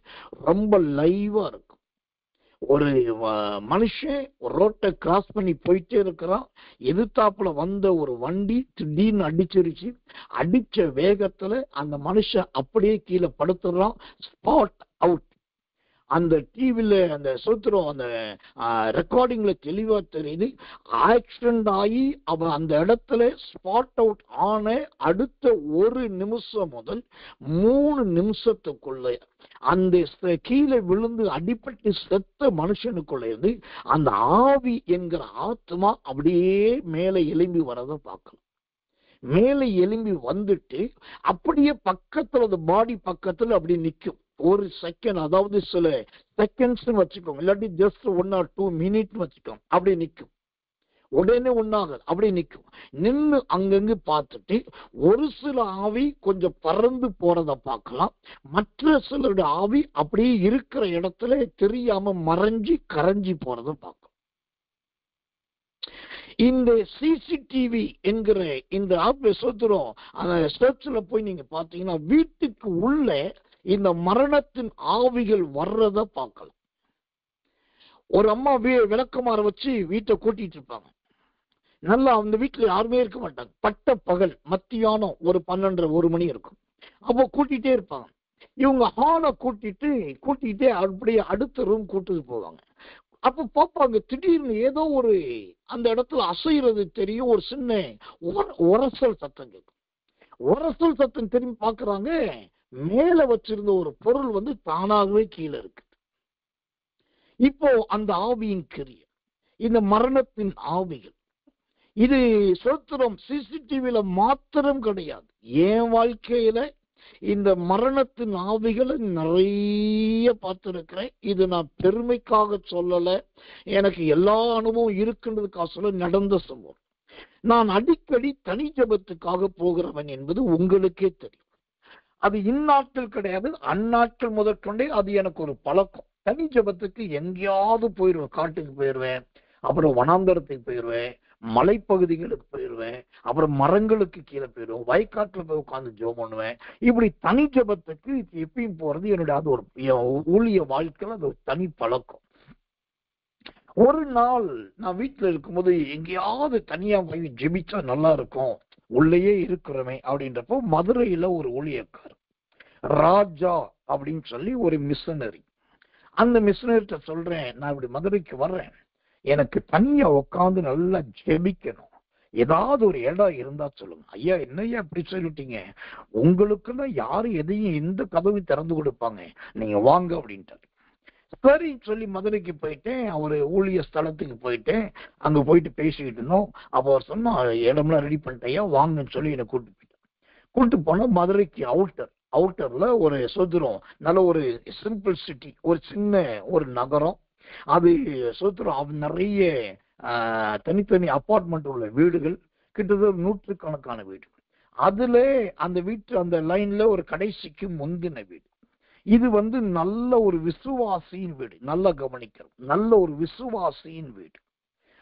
ரொம்ப லைவா இருக்கும். ஒரு மனுஷன் ரோட்டை கிராஸ் பண்ணி போயிட்டே இருக்கிறான், எதிர்த்தாப்புல வந்த ஒரு வண்டி திடீர்னு அடிச்சிருச்சு. அடிச்ச வேகத்துல அந்த மனுஷன் அப்படியே கீழே படுத்துறான், ஸ்பாட் அவுட். அந்த டிவில அந்த சூத்திரம் அந்த ரெக்கார்டிங்ல தெளிவா தெரியுது. ஆக்சிடென்ட் ஆகி அவன் அந்த இடத்துல ஸ்பாட் அவுட் ஆன அடுத்த 1 நிமிஷம் முதல் 3 நிமிஷத்துக்குள்ள அந்த கீழே விழுந்து அடிபட்டு செத்த மனுஷனுக்குள்ள இருந்து அந்த ஆவி என்கிற ஆத்மா அப்படியே மேலே எழும்பி வரதை பார்க்கலாம். மேலே எழும்பி வந்துட்டு அப்படியே பக்கத்துல அந்த பாடி பக்கத்துல அப்படி நிற்கும். ஒரு செகண்ட், அதாவது சில செகண்ட்ஸ் வச்சுக்கோங்க, இல்லாட்டி ஜஸ்ட் 1 or 2 minutes வச்சுக்கோங்க. அப்படி நிற்கும், உடனே ஒன்னாக அப்படி நிற்கும். நின்று அங்கங்கு பார்த்துட்டு ஒரு சில ஆவி கொஞ்சம் பறந்து போறத பார்க்கலாம், மற்ற சிலருடைய ஆவி அப்படியே இருக்கிற இடத்துல தெரியாம மறைஞ்சி கரைஞ்சி போறத பார்க்கலாம். இந்த சிசிடிவி என்கிற இந்த ஆப் சோத்திரம் அந்த சர்ச்ல போய் நீங்க பாத்தீங்கன்னா வீட்டுக்கு உள்ள இந்த மரணத்தின் ஆவிகள் வர்றத பார்க்கலாம். ஒரு அம்மா விளக்கமாற வச்சு வீட்டை கூட்டிட்டு இருப்பாங்க. நல்லா அந்த வீட்டுல யாருமே இருக்க மாட்டாங்க. பட்ட பகல் மத்தியானம் ஒரு 12, 1 மணி இருக்கும். அப்போ கூட்டிகிட்டே இருப்பாங்க. இவங்க ஹாலை கூட்டிகிட்டே அப்படியே அடுத்த ரூம் கூட்டிட்டு போவாங்க. அப்ப பார்ப்பாங்க, திடீர்னு ஏதோ ஒரு அந்த இடத்துல அசைறது தெரியும். ஒரு சின்ன உரசல் சத்தம் கேட்கும். உரசல் சத்தம் திரும்பி பார்க்கறாங்க, மேல வச்சிருந்த ஒரு பொருள் வந்து தானாகவே கீழே இருக்கு. இப்போ அந்த ஆவியின் கிரியை, இந்த மரணத்தின் ஆவிகள், இது சோத்திரம் சிசிடிவில மாத்திரம் கிடையாது. என் வாழ்க்கையில இந்த மரணத்தின் ஆவிகளை நிறைய பார்த்திருக்கிறேன். இது நான் பெருமைக்காக சொல்லல, எனக்கு எல்லா அனுபவம் இருக்குன்றதுக்காக சொல்ல நடந்த சம்பவம். நான் அடிக்கடி தனி ஜபத்துக்காக போகிறவன் என்பது உங்களுக்கே தெரியும். அது இந்நாட்கள் கிடையாது, அந்நாட்கள் முதற்கொண்டே அது எனக்கு ஒரு பழக்கம். தனி ஜபத்துக்கு எங்கேயாவது போயிடுவேன், காட்டுக்கு போயிடுவேன், அப்புறம் வனாந்தரத்துக்கு போயிடுவேன், மலைப்பகுதிகளுக்கு போயிடுவேன், அப்புறம் மரங்களுக்கு கீழே போயிடுவேன், வயக்காட்டுல போய் உட்காந்து ஜெபம் பண்ணுவேன். இப்படி தனி ஜபத்துக்கு எப்பயும் போறது என்னுடைய அது ஒரு ஊழிய வாழ்க்கையில அது ஒரு தனி பழக்கம். ஒரு நாள் நான் வீட்டுல இருக்கும்போது எங்கேயாவது தனியா போய் ஜெபிச்சா நல்லா இருக்கும், உள்ளேயே இருக்கிறோமே அப்படின்றப்போ மதுரையில ஒரு ஊழியக்காரர் ராஜா அப்படின்னு சொல்லி ஒரு மிஷனரி, அந்த மிஷனரிட்ட சொல்றேன், நான் இப்படி மதுரைக்கு வர்றேன், எனக்கு தனியா உட்காந்து நல்லா ஜெபிக்கணும், ஏதாவது ஒரு இடம் இருந்தா சொல்லுங்க. ஐயா, என்னையா அப்படி சொல்லிட்டீங்க, உங்களுக்குன்னா யாரு எதையும் எந்த கதவு திறந்து கொடுப்பாங்க, நீங்க வாங்க அப்படின்ட்டாரு. சரி சொல்லி மதுரைக்கு போயிட்டேன், ஒரு ஊழிய ஸ்தலத்துக்கு போயிட்டேன். அங்க போயிட்டு பேசிக்கிட்டு இருந்தோம். அப்போ அவர் சொன்னா, இடம்லாம் ரெடி பண்ணிட்டையா, வாங்கன்னு சொல்லி என்னை கூட்டு போனா மதுரைக்கு அவுட்டர்ல ஒரு சோதரம், நல்ல ஒரு சிம்பிள் சிட்டி, ஒரு சின்ன ஒரு நகரம். அது சோதரம் நிறைய தனித்தனி அபார்ட்மெண்ட் உள்ள வீடுகள், கிட்டத்தட்ட 100கணக்கான வீடுகள். அதுல அந்த வீட்டு அந்த லைன்ல ஒரு கடைசிக்கு முந்தின வீடு. இது வந்து நல்ல ஒரு விசுவாசியின் வீடு, நல்லா கவனிக்கிறோம், நல்ல ஒரு விசுவாசியின் வீடு.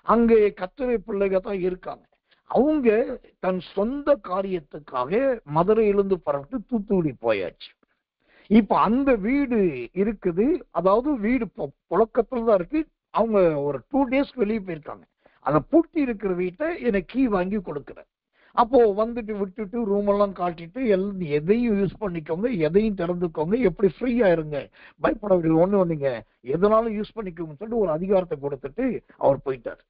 அங்கே கர்த்தருடைய பிள்ளைகள் தான் இருக்காங்க. அவங்க தன் சொந்த காரியத்துக்காக மதுரையிலிருந்து பரவிட்டு தூத்துக்குடி போயாச்சு. இப்ப அந்த வீடு இருக்குது, அதாவது வீடு புழக்கத்துல தான் இருக்கு. அவங்க ஒரு 2 days வெளியே போயிருக்காங்க. அதை பூட்டி இருக்கிற வீட்டை எனக்கு கீ வாங்கி கொடுக்குறேன். அப்போ வந்துட்டு விட்டுட்டு ரூம் எல்லாம் காட்டிட்டு எதையும் யூஸ் பண்ணிக்கோங்க, எதையும் திறந்துக்கோங்க, எப்படி ஃப்ரீயா இருங்க, பயப்பட வேண்டியது ஒண்ணு நீங்க எதனாலும் யூஸ் பண்ணிக்கோங்கன்னு சொல்லிட்டு ஒரு அதிகாரத்தை கொடுத்துட்டு அவர் போயிட்டார்.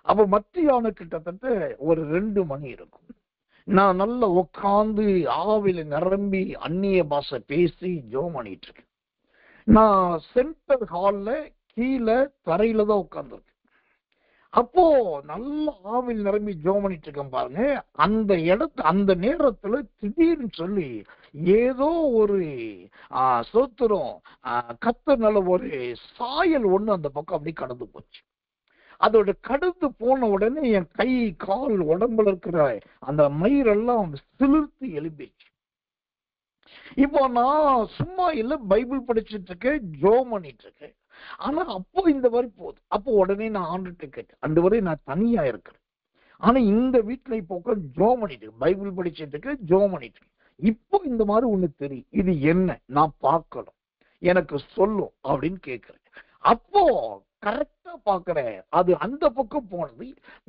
அப்ப மத்தியான கிட்டத்தட்ட ஒரு 2 மணி இருக்கும். நான் நல்லா உட்காந்து ஆவில நிரம்பி அந்நிய பாஷை பேசி ஜெபம் பண்ணிட்டு இருக்கேன். நான் சென்டர் ஹால்ல கீழே தரையில தான் உட்கார்ந்துருக்கேன். அப்போ நல்ல ஆவில் நிரம்பி ஜெபம் பண்ணிட்டு இருக்கேன் பாருங்க. அந்த நேரத்துல திடீர்னு சொல்லி ஏதோ ஒரு சோத்திரம் கர்த்தர் நல்ல ஒரு சாயல் ஒண்ணு அந்த பக்கம் அப்படி கடந்து போச்சு. அதோட கடந்து போன உடனே என் கை கால் உடம்புல இருக்கிற அந்த மயிரெல்லாம் சிலிர்த்து எழுப்பிச்சு. இப்போ நான் சும்மா இல்ல பைபிள் படிச்சுட்டு இருக்கேன், ஜோம் பண்ணிட்டு இருக்கேன். ஆனா அப்போ இந்த மாதிரி போகுது. அப்போ உடனே நான் ஆண்டுட்டு கேட்டேன், அந்த வரை நான் தனியா இருக்கிறேன். ஆனா இந்த வீட்டுல இப்போ உட்காந்து ஜோம் பண்ணிட்டு இருக்கேன், பைபிள் படிச்சுட்டு இருக்கேன், ஜோம் பண்ணிட்டு இருக்கேன். இப்போ இந்த மாதிரி ஒண்ணு தெரியும், இது என்ன, நான் பார்க்கணும், எனக்கு சொல்லும் அப்படின்னு கேட்கிறேன். அப்போ கரெக்டா பாக்குறேன், அது அந்த பக்கம் போனது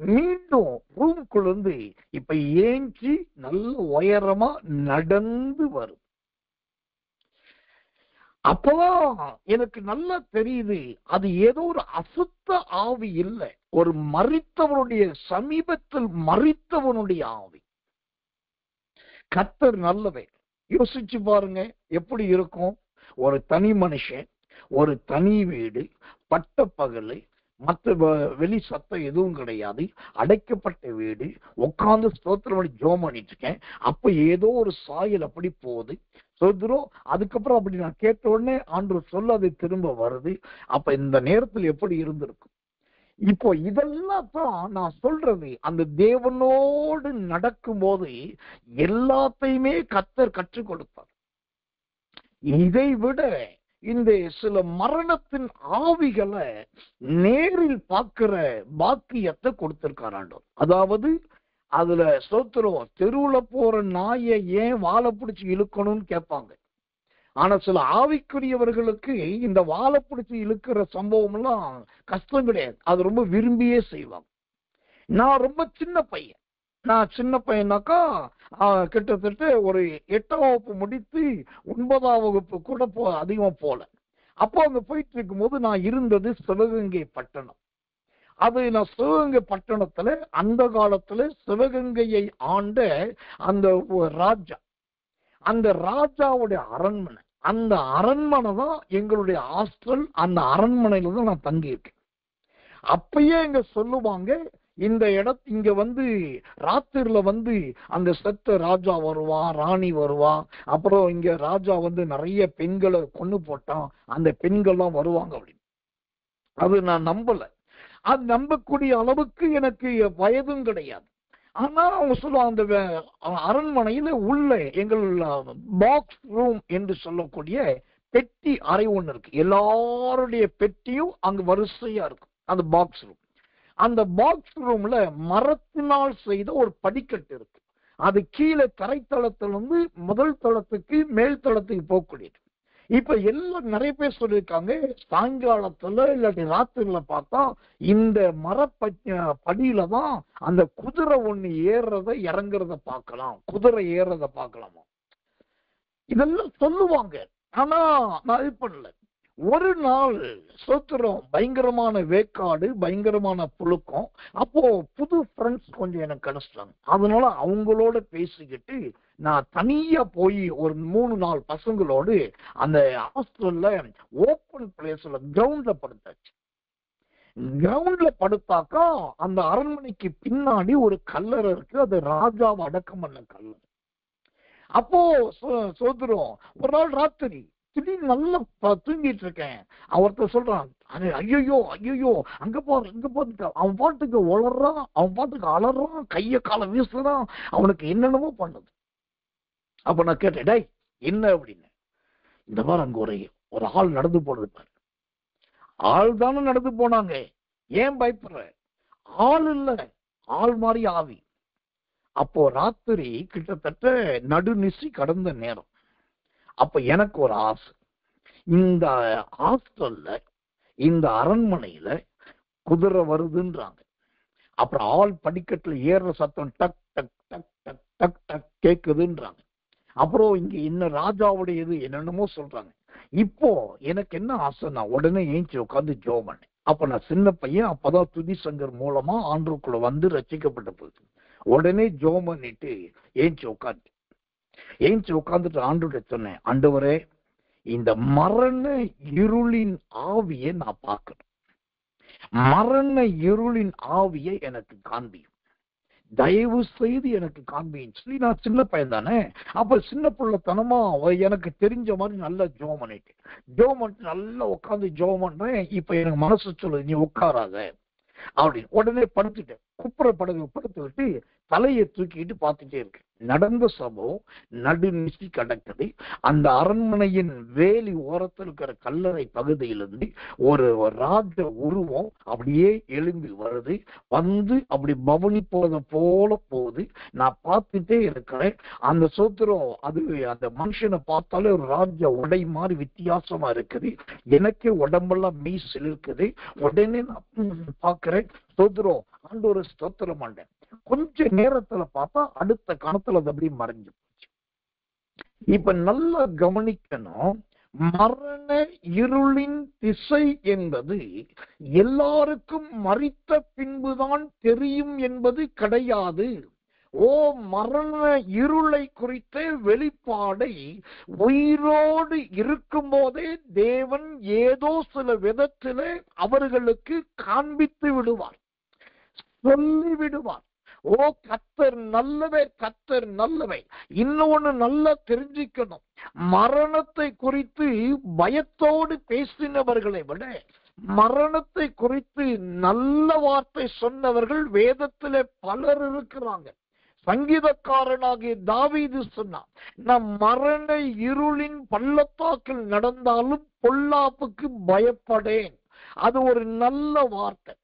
மீண்டும் ரூம்குள்ள இருந்து இப்ப ஏஞ்சி நல்ல உயரமா நடந்து வரும். அப்பதான் எனக்கு நல்லா தெரியுது, அது ஏதோ ஒரு அசுத்த ஆவி இல்லை, ஒரு மரித்தவனுடைய சமீபத்தில் மரித்தவனுடைய ஆவி. கர்த்தர் நல்லவே. யோசிச்சு பாருங்க எப்படி இருக்கும். ஒரு தனி மனுஷன், ஒரு தனி வீடு, பட்ட பகலை, மற்ற வெளி சத்தம் எதுவும் கிடையாது, அடைக்கப்பட்ட வீடு, உட்கார்ந்து ஸ்தோத்திரம் பண்ணி ஜோம் பண்ணிட்டு இருக்கேன். அப்ப ஏதோ ஒரு சாயல் அப்படி போகுது, சொல்றோம். அதுக்கப்புறம் அப்படி நான் கேட்ட உடனே ஆண்டவர் சொல்ல அது திரும்ப வருது. அப்ப இந்த நேரத்தில் எப்படி இருந்திருக்கும்? இப்போ இதெல்லாம் தான் நான் சொல்றது. அந்த தேவனோடு நடக்கும் போது எல்லாத்தையுமே கர்த்தர் கற்றுக் கொடுப்பார். இதை விட இந்த சில மரணத்தின் ஆவிகளை நேரில் பார்க்கிற பாக்கியத்தை கொடுத்திருக்கார் ஆண்டவர். அதாவது அதுல சோத்திரம், தெருவுல போற நாயை ஏன் வாழை பிடிச்சு இழுக்கணும்னு கேட்பாங்க. ஆனா சில ஆவிக்குரியவர்களுக்கு இந்த வாழை பிடிச்சு இழுக்கிற சம்பவம் எல்லாம் கஷ்டம் கிடையாது, அது ரொம்ப விரும்பியே செய்வாங்க. நான் ரொம்ப சின்ன பையன், நான் சின்ன பையனாக்கா கிட்டத்தட்ட ஒரு 8ஆம் வகுப்பு முடித்து 9ஆம் வகுப்பு கூட அதிகமா போல. அப்போ அங்க போயிட்டு இருக்கும் போது நான் இருந்தது சிவகங்கை பட்டணம். அது நான் சிவகங்கை பட்டணத்துல அந்த காலத்துல சிவகங்கையை ஆண்ட அந்த ராஜா, அந்த ராஜாவுடைய அரண்மனை, அந்த அரண்மனை தான் எங்களுடைய ஹாஸ்டல். அந்த அரண்மனையில தான் நான் தங்கி இருக்கேன். அப்பயே இங்க சொல்லுவாங்க, இந்த இங்க வந்து ராத்திரில வந்து அந்த செத்த ராஜா வருவான், ராணி வருவான், அப்புறம் இங்க ராஜா வந்து நிறைய பெண்களை கொண்டு போட்டான், அந்த பெண்கள்லாம் வருவாங்க அப்படின்னு. அது நான் நம்பல. அது நம்பக்கூடிய அளவுக்கு எனக்கு வயதும் கிடையாது. ஆனா அவங்க சொல்லுவாங்க, அந்த அரண்மனையில உள்ள எங்கள் பாக்ஸ் ரூம் என்று சொல்லக்கூடிய பெட்டி அறை ஒண்ணு இருக்கு. எல்லாருடைய பெட்டியும் அங்க வரிசையா இருக்கும் அந்த பாக்ஸ் ரூம். அந்த பாக்ஸ் ரூம்ல மரத்தினால் செய்த ஒரு படிக்கட்டு இருக்கு. அது கீழே தரைத்தளத்திலிருந்து முதல் தளத்துக்கு மேல் தளத்துக்கு போகக்கூடியது. இப்ப எல்லாம் நிறைய பேர் சொல்லியிருக்காங்க, சாயங்காலத்துல இல்லாட்டி ராத்திரில பார்த்தா இந்த படியில தான் அந்த குதிரை ஒண்ணு ஏறுறத இறங்குறத பார்க்கலாம், குதிரை ஏறுறத பார்க்கலாமா, இதெல்லாம் சொல்லுவாங்க. ஆனா நான் இது பண்ணல. ஒரு நாள் சோத்திரம், பயங்கரமான வேக்காடு, பயங்கரமான புழுக்கம். அப்போ புது ஃப்ரெண்ட்ஸ் கொஞ்சம் எனக்கு கிடைச்சிட்டாங்க. அதனால அவங்களோட பேசிக்கிட்டு நான் தனியா போய் ஒரு 3-4 பசங்களோடு அந்த ஹாஸ்டல்ல ஓப்பன் பிளேஸ்ல கிரவுண்ட்ல படுத்தாச்சு. கிரவுண்ட்ல படுத்தாக்கா அந்த அரண்மனைக்கு பின்னாடி ஒரு கல்லறை இருக்கு, அது ராஜாவை அடக்கம் பண்ண கல்லறை. அப்போ சோதரம் ஒரு நாள் ராத்திரி திடீர்னு நல்லா தூங்கிட்டு இருக்கேன். ஒருத்தர் சொல்றான், ஐயோ ஐயோ அங்க போற இங்க போட்டு, அவன் பாட்டுக்கு உளறான், அவன் பாட்டுக்கு அலறான், கைய கால வீசுறான், அவனுக்கு என்னென்னமோ பண்ணுது. அப்ப நான் கேட்டேன், டேய் என்ன அப்படின்னு. இந்த மாதிரி அங்க ஒரு ஆள் நடந்து போனது பாரு. ஆள் தானே நடந்து போனாங்க, ஏன் பயப்படுற? ஆள் இல்ல, ஆள் மாதிரி ஆவி. அப்போ ராத்திரி கிட்டத்தட்ட நடுநிசி கடந்த நேரம். அப்ப எனக்கு ஒரு ஆசை, இந்த ஹாஸ்டல்ல இந்த அரண்மனையில குதிரை வருதுன்றாங்க. அப்புறம் ஆள் படிக்கட்டுல ஏறுற சத்தம் டக் டக் டக் டக் டக் டக் கேக்குதுன்றாங்க. அப்புறம் இங்க என்ன ராஜாவுடையது என்னென்னமோ சொல்றாங்க. இப்போ எனக்கு என்ன ஆசை, நான் உடனே ஏஞ்சி உட்காந்து ஜெபம் பண்ணேன். அப்ப நான் சின்ன பையன், அப்பதான் துதி சங்கர் மூலமா ஆண்டவருக்குள்ள வந்து ரட்சிக்கப்பட்ட போது உடனே ஜெபம் பண்ணிட்டு ஏஞ்சி உட்காந்துட்டு ஆண்டவரை சொன்னேன், ஆண்டவரே இந்த மரண இருளின் ஆவியை நான் பார்க்கணும், மரண இருளின் ஆவியை எனக்கு காண்பியும், தயவு செய்து எனக்கு காண்பின்னு சொல்லி. நான் சின்ன பையன் தானே, அப்ப சின்ன பிள்ளைத்தனமா எனக்கு தெரிஞ்ச மாதிரி நல்லா ஜெபம் பண்ணிட்டு நல்லா உட்காந்து ஜெபம் பண்றேன். இப்ப எனக்கு மனசு சொல்லுது, நீ உட்காராத அப்படின்னு. உடனே படுத்துட்டேன். குப்புறப்படவை படுத்து விட்டு தலையை தூக்கிட்டு பார்த்துட்டே இருக்கு. நடந்த சம்பவம் நடுநிசி கடக்குது. அந்த அரண்மனையின் வேலி ஓரத்தில் இருக்கிற கல்லறை பகுதியிலிருந்து ஒரு ராஜ உருவம் அப்படியே எழும்பி வருது. வந்து அப்படி பவனி போத போல போகுது. நான் பார்த்துட்டே இருக்கிறேன். அந்த சோத்திரம் அது அந்த மனுஷனை பார்த்தாலே ஒரு ராஜ உடை மாதிரி வித்தியாசமா இருக்குது. எனக்கே உடம்பெல்லாம் மீசில் இருக்குது. உடனே நான் பார்க்கிறேன். சோத்திரம் ஆண்டவரே ஸ்தோத்திரம் ஆண்டேன். கொஞ்ச நேரத்துல பார்த்தா அடுத்த கணத்துல அது அப்படி மறைஞ்சு போச்சு. இப்ப நல்லா கவனிக்கணும். மரண இருளின் திசை என்பது எல்லாருக்கும் மரித்த பின்புதான் தெரியும் என்பது கிடையாது. மரண இருளை குறித்த வெளிப்பாடை உயிரோடு இருக்கும் போதே தேவன் ஏதோ சில விதத்திலே அவர்களுக்கு காண்பித்து விடுவார், சொல்லி விடுவார். கர்த்தர் நல்லவே, கர்த்தர் நல்லவே. இன்னொன்னு நல்லா தெரிஞ்சுக்கணும். மரணத்தை குறித்து பயத்தோடு பேசினவர்களை விட மரணத்தை குறித்து நல்ல வார்த்தை சொன்னவர்கள் வேதத்திலே பலர் இருக்கிறாங்க. சங்கீதக்காரனாகிய தாவீது சொன்னான், நான் மரண இருளின் பள்ளத்தாக்கில் நடந்தாலும் பொல்லாப்புக்கு பயப்படேன். அது ஒரு நல்ல வார்த்தை.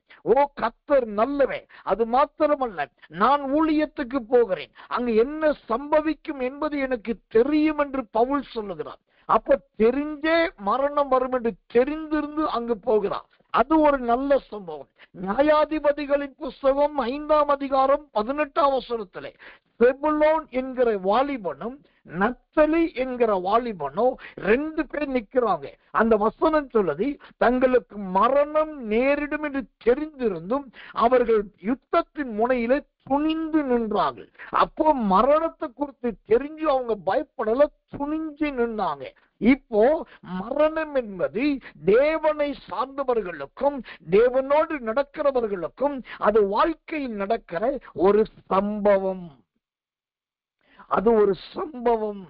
கர்த்தர் நல்லவே. அது மாத்திரமல்ல, நான் ஊழியத்துக்கு போகிறேன், அங்கு என்ன சம்பவிக்கும் என்பது எனக்கு தெரியும் என்று பவுல் சொல்லுகிறார். அப்ப தெரிஞ்சே மரணம் வரும் என்று தெரிந்திருந்து அங்கு போகிறார். அது ஒரு நல்ல சம்பவம். நியாயாதிபதிகளின் புஸ்தகம் 5ஆம் அதிகாரம் 18ஆம் வசனத்திலே செபுலோன் என்கிற வாலிபனும் நப்தலி என்கிற வாலிபனோ 2 பேர் நிற்கிறாங்க. அந்த வசனம் சொல்லுது, தங்களுக்கு மரணம் நேரிடும் என்று தெரிந்திருந்தும் அவர்கள் யுத்தத்தின் முனையிலே துணிந்து நின்றார்கள். அப்போ மரணத்தை குறித்து தெரிஞ்சு அவங்க பயப்படல, துணிஞ்சு நின்றாங்க. இப்போ மரணம் என்பது தேவனை சார்ந்தவர்களுக்கும் தேவனோடு நடக்கிறவர்களுக்கும் அது வாழ்க்கையில் நடக்கிற ஒரு சம்பவம். அது ஒரு சம்பவம்,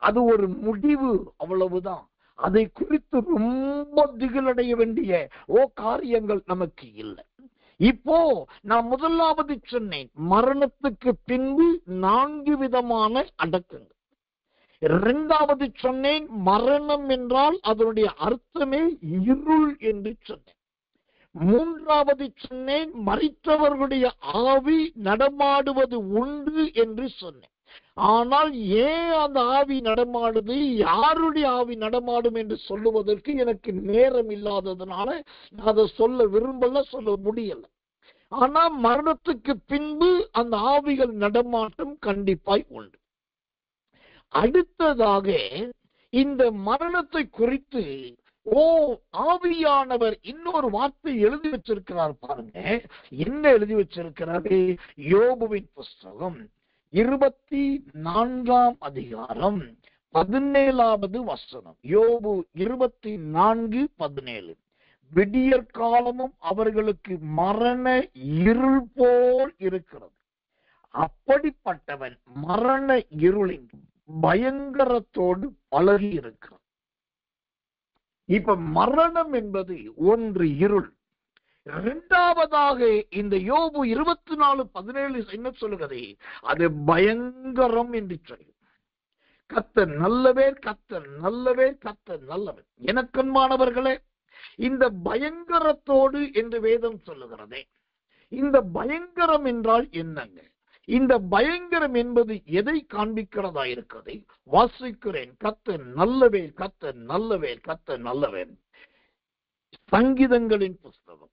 அது ஒரு முடிவு, அவ்வளவுதான். அதை குறித்து ரொம்ப திகிலடைய வேண்டிய காரியங்கள் நமக்கு இல்லை. இப்போ நான் முதலாவது சொன்னேன், மரணத்துக்கு பின்பு 4 விதமான அடக்கங்கள். 2வது சொன்னேன், மரணம் என்றால் அதனுடைய அர்த்தமே இருள் என்று சொன்னேன். 3வது சொன்னேன், மரித்தவர்களுடைய ஆவி நடமாடுவது உண்டு என்று சொன்னேன். ஆனால் ஏன் அந்த ஆவி நடமாடுது, யாருடைய ஆவி நடமாடும் என்று சொல்லுவதற்கு எனக்கு நேரம் இல்லாததுனால அதை சொல்ல விரும்பல, சொல்ல முடியல. ஆனா மரணத்துக்கு பின்பு அந்த ஆவிகள் நடமாட்டம் கண்டிப்பாய் உண்டு. அடுத்ததாக இந்த மரணத்தை குறித்து ஆவியானவர் இன்னொரு வார்த்தை எழுதி வச்சிருக்கிறார். பாருங்க என்ன எழுதி வச்சிருக்கிறாரு. யோபுவின் புஸ்தகம் 24ஆம் அதிகாரம் 17வது வசனம். யோபு 24:17. விடியற் காலமும் அவர்களுக்கு மரண இருள் போல் இருக்கிறது. அப்படிப்பட்டவன் மரண இருளின் பயங்கரத்தோடு பழகி இருக்கிறான். இப்ப மரணம் என்பது ஒன்று இருள். 2வதாக இந்த யோபு 24:17 என்ன சொல்லுகிறது, அது பயங்கரம் என்று சொல்லு. கர்த்தர் நல்லவர், கர்த்தர் நல்லவர், கர்த்தர் நல்லவர். எனக்கன்பானவர்களே, இந்த பயங்கரத்தோடு என்று வேதம் சொல்லுகிறதே, இந்த பயங்கரம் என்றால் என்னங்க? இந்த பயங்கரம் என்பது எதை காண்பிக்கிறதா இருக்கிறது? வாசிக்கிறேன். கர்த்தர் நல்லவர், கர்த்தர் நல்லவர், கர்த்தர் நல்லவர். சங்கீதங்களின் புஸ்தகம்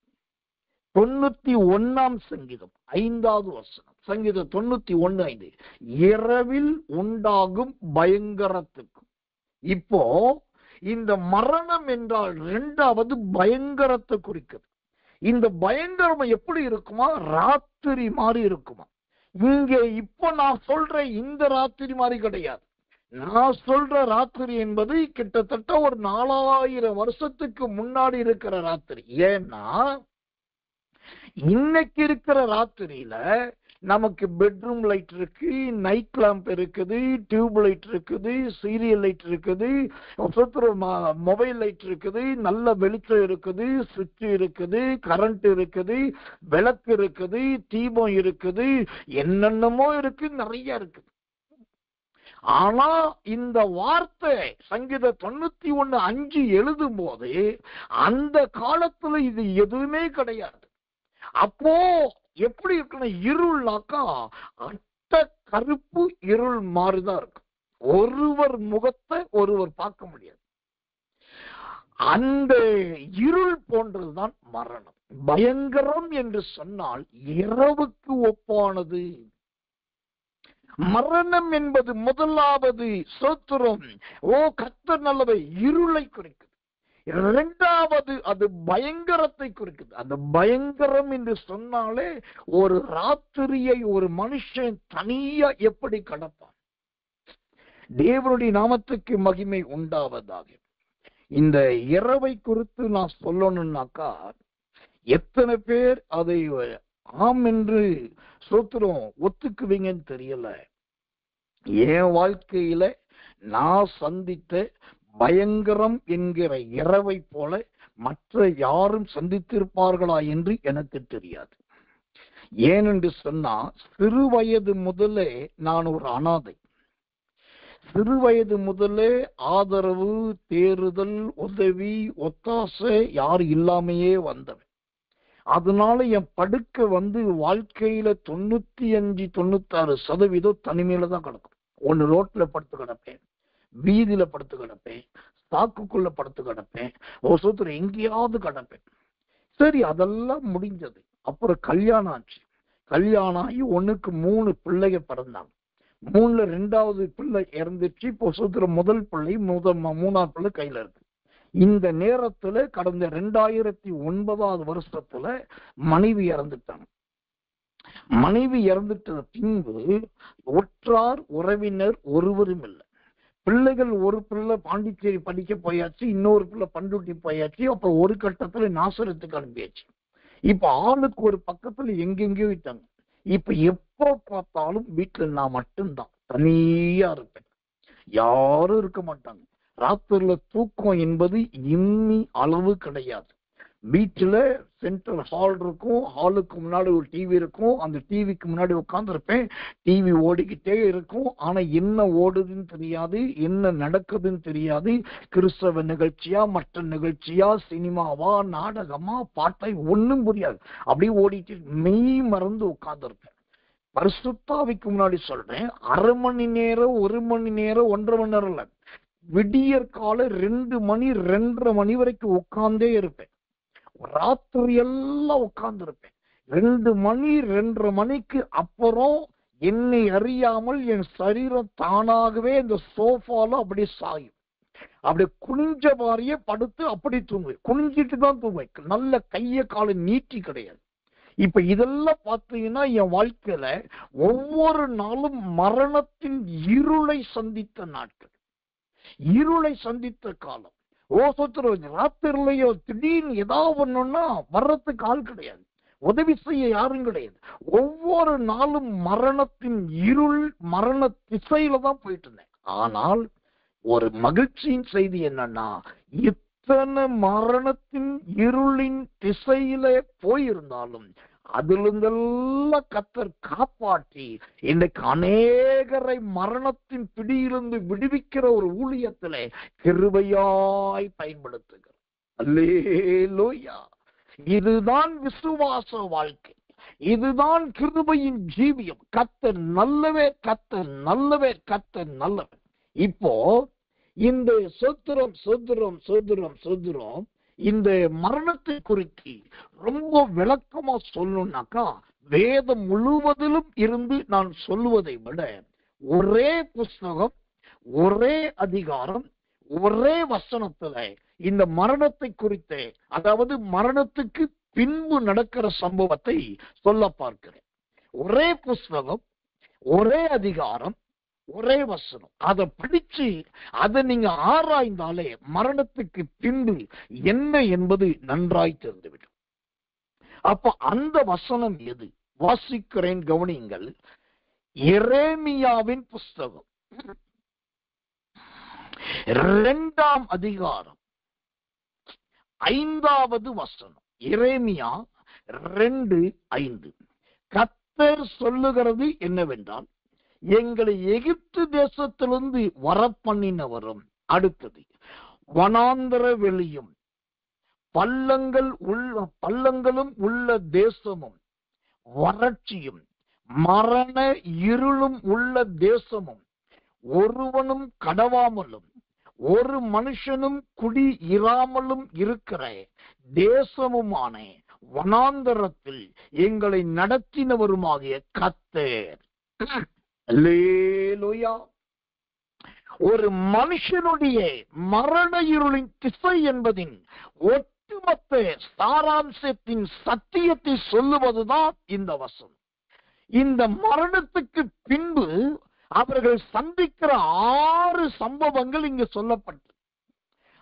91ஆம் சங்கீதம் 5வது வசனம். சங்கீதம் 91:5. இரவில் உண்டாகும் பயங்கரத்துக்கும். இப்போ இந்த மரணம் என்றால் 2வது பயங்கரத்தை குறிக்குது. இந்த பயங்கரம் எப்படி இருக்குமா? ராத்திரி மாதிரி இருக்குமா? இங்க இப்ப நான் சொல்ற இந்த ராத்திரி மாதிரி கிடையாது. நான் சொல்ற ராத்திரி என்பது கிட்டத்தட்ட ஒரு 4000 வருஷத்துக்கு முன்னாடி இருக்கிற ராத்திரி. ஏன்னா இன்னைக்கு இருக்கிற ராத்திரியில நமக்கு பெட்ரூம் லைட் இருக்கு, நைட் லேம்ப் இருக்குது, டியூப் லைட் இருக்குது, சீரியல் லைட் இருக்குது, மொபைல் லைட் இருக்குது, நல்ல வெளிச்சம் இருக்குது, சுவிட்ச் இருக்குது, கரண்ட் இருக்குது, விளக்கு இருக்குது, தீபம் இருக்குது, என்னென்னமோ இருக்கு, நிறைய இருக்கு. ஆனா இந்த வார்த்தை சங்கீத 91:5 எழுதும் போது அந்த காலத்துல இது எதுவுமே கிடையாது. அப்போ எப்படி இருக்கணும்? இருள்னாக்கா அட்ட கருப்பு இருள் மாறிதான் இருக்கும். ஒருவர் முகத்தை ஒருவர் பார்க்க முடியாது. அந்த இருள் போன்றதுதான் மரணம். பயங்கரம் என்று சொன்னால் இரவுக்கு ஒப்பானது. மரணம் என்பது முதலாவது ஸ்தோத்திரம், கர்த்தர் நல்லவை, இருளை குறிக்குது. இரண்டாவது அது பயங்கரத்தை குறிக்குது. அந்த பயங்கரம் என்று சொன்னாலே ஒரு ராத்திரியை ஒரு மனுஷன் தனியா எப்படி கடப்பான்? தேவனுடைய நாமத்துக்கு மகிமை உண்டாவதாக. இந்த இரவை குறித்து நான் சொல்லணும்னாக்கா எத்தனை பேர் அதை ஆம் என்று ஸ்தோத்திரம் ஒத்துக்குவீங்கன்னு தெரியல. என் வாழ்க்கையில நான் சந்தித்த பயங்கரம் என்கிற இரவை போல மற்ற யாரும் சந்தித்திருப்பார்களா என்று எனக்கு தெரியாது. ஏனென்று சொன்னா, சிறு வயது முதலே நான் ஒரு அனாதை. சிறு வயது முதலே ஆதரவு, தேறுதல், உதவி, ஒத்தாசை யார் இல்லாமையே வந்தவன். அதனால என் படுக்கை வாழ்க்கையில 95-96% தனிமையில தான் கிடக்கும். ஒன்னு ரோட்ல படுத்து கிடப்பேன், வீதியில படுத்து கிடப்பேன், சாக்குக்குள்ள படுத்து கிடப்பேன், ஒரு எங்கேயாவது கிடப்பேன். சரி, அதெல்லாம் முடிஞ்சது. அப்புறம் கல்யாணம் ஆச்சு. கல்யாணம் ஆகி 1க்கு 3 பிள்ளைங்க பிறந்தாங்க. 3ல 2வது பிள்ளை இறந்துச்சு. இப்போ முதல் பிள்ளை 3வது பிள்ளை கையில இருக்கு. இந்த நேரத்துல கடந்த 2009 வருஷத்துல மனைவி இறந்துட்டாங்க. மனைவி இறந்துட்ட பின்பு ஒற்றார் உறவினர் ஒருவரும் இல்லை. பிள்ளைகள், ஒரு பிள்ளை பாண்டிச்சேரி படிக்க போயாச்சு, இன்னொரு பிள்ளை பண்ருட்டி போயாச்சு. அப்புறம் ஒரு கட்டத்துல நாசரத்துக்கு அனுப்பியாச்சு. இப்ப ஆளுக்கு ஒரு பக்கத்துல எங்கெங்கயோ விட்டாங்க. இப்ப எப்ப பார்த்தாலும் வீட்டுல நான் மட்டும்தான் தனியா இருப்பேன். யாரும் இருக்க மாட்டாங்க. ராத்திரில தூக்கம் என்பது இம்மி அளவு கிடையாது. வீட்டுல சென்ட்ரல் ஹால் இருக்கும். ஹாலுக்கு முன்னாடி ஒரு டிவி இருக்கும். அந்த டிவிக்கு முன்னாடி உட்கார்ந்து இருப்பேன். டிவி ஓடிக்கிட்டே இருக்கும். ஆனா என்ன ஓடுதுன்னு தெரியாது, என்ன நடக்குதுன்னு தெரியாது. கிறிஸ்தவ நிகழ்ச்சியா, மற்ற நிகழ்ச்சியா, சினிமாவா, நாடகமா, பாட்டை, ஒண்ணும் புரியாது. அப்படியே ஓடிட்டு மெய் மறந்து உட்கார்ந்து இருப்பேன். பரிசுத்தாவிக்கு முன்னாடி சொல்றேன், அரை மணி நேரம், 1 மணி நேரம், 1.5 மணி நேரம் இல்ல, விடியற் கால 2 மணி 2:30 மணி வரைக்கும் உட்கார்ந்தே இருப்பேன். ராத்திரி எல்லாம் உட்கார்ந்து இருப்பேன். 2 மணி 2:30 மணிக்கு அப்புறம் என்னை அறியாமல் என் சரீரம் தானாகவே இந்த சோஃபால அப்படி சாயும். அப்படி குனிஞ்ச மாதிரியே படுத்து அப்படி தூங்குவேன். குனிஞ்சிட்டு தான் தூங்குவேன். நல்ல கைய கால நீட்டி கிடையாது. இப்ப இதெல்லாம் பார்த்தீங்கன்னா என் வாழ்க்கையில ஒவ்வொரு நாளும் மரணத்தின் இருளை சந்தித்த நாட்கள், இருளை சந்தித்த காலம். ராத்திரிலையோ திடீர்னு ஏதாவது ஒண்ணுன்னா வர்றதுக்கு ஆள் கிடையாது, உதவி செய்ய யாரும் கிடையாது. ஒவ்வொரு நாளும் மரணத்தின் இருள், மரண திசையில தான் போயிட்டு இருந்தேன். ஆனால் ஒரு மகிழ்ச்சியின் செய்தி என்னன்னா, இத்தனை மரணத்தின் இருளின் திசையில போயிருந்தாலும் அதிலிருந்தெல்லாம் கர்த்தர் காப்பாற்றி இன்றைக்கு அநேகரை மரணத்தின் பிடியிலிருந்து விடுவிக்கிற ஒரு ஊழியத்திலே கிருபையாய் பயன்படுத்துகிறார். அல்லேலூயா. இதுதான் விசுவாச வாழ்க்கை, இதுதான் கிருபையின் ஜீவியம். கர்த்தர் நல்லவே, கர்த்தர் நல்லவே, கர்த்தர் நல்லவே. இப்போ இந்த சோத்திரம் சோத்திரம் சோத்திரம் சோத்திரம் இந்த மரணத்தை குறித்து ரொம்ப விளக்கமா சொல்லணும்னாக்கா, வேதம் முழுவதிலும் இருந்து நான் சொல்லுவதை விட ஒரே புஸ்தகம், ஒரே அதிகாரம், ஒரே வசனத்துல இந்த மரணத்தை குறித்து, அதாவது மரணத்துக்கு பின்பு நடக்கிற சம்பவத்தை சொல்ல பார்க்கிறேன். ஒரே புஸ்தகம், ஒரே அதிகாரம், ஒரே வசனம். அதை படிச்சு அதை நீங்க ஆராய்ந்தாலே மரணத்துக்கு பின்பு என்ன என்பது நன்றாய் தெரிந்துவிடும். அப்ப அந்த வசனம் எது? வாசிக்கிறேன், கவனியுங்கள். எரேமியாவின் புஸ்தகம் 2ஆம் அதிகாரம் 5வது வசனம். எரேமியா 2:5. கர்த்தர் சொல்லுகிறது என்னவென்றால், எங்களை எகிப்து தேசத்திலிருந்து வரப்பண்ணினவரும், அடுத்தது வனாந்தர வெளியும் பள்ளங்களும் உள்ள தேசமும், வறட்சியும் மரண இருளும் உள்ள தேசமும், ஒருவனும் கடவாமலும் ஒரு மனுஷனும் குடி இராமலும் இருக்கிற தேசமுமான வனாந்தரத்தில் எங்களை நடத்தினவருமாகிய கர்த்தர். அல்லேலூயா. ஒரு மனுஷனுடைய மரண இருளின் திசை என்பதின் ஒட்டுமொத்த சாராம்சத்தின் சத்தியத்தை சொல்லுவதுதான் இந்த வசனம். இந்த மரணத்துக்கு பின்பு அவர்கள் சந்திக்கிற 6 சம்பவங்கள் இங்கு சொல்லப்பட்டது.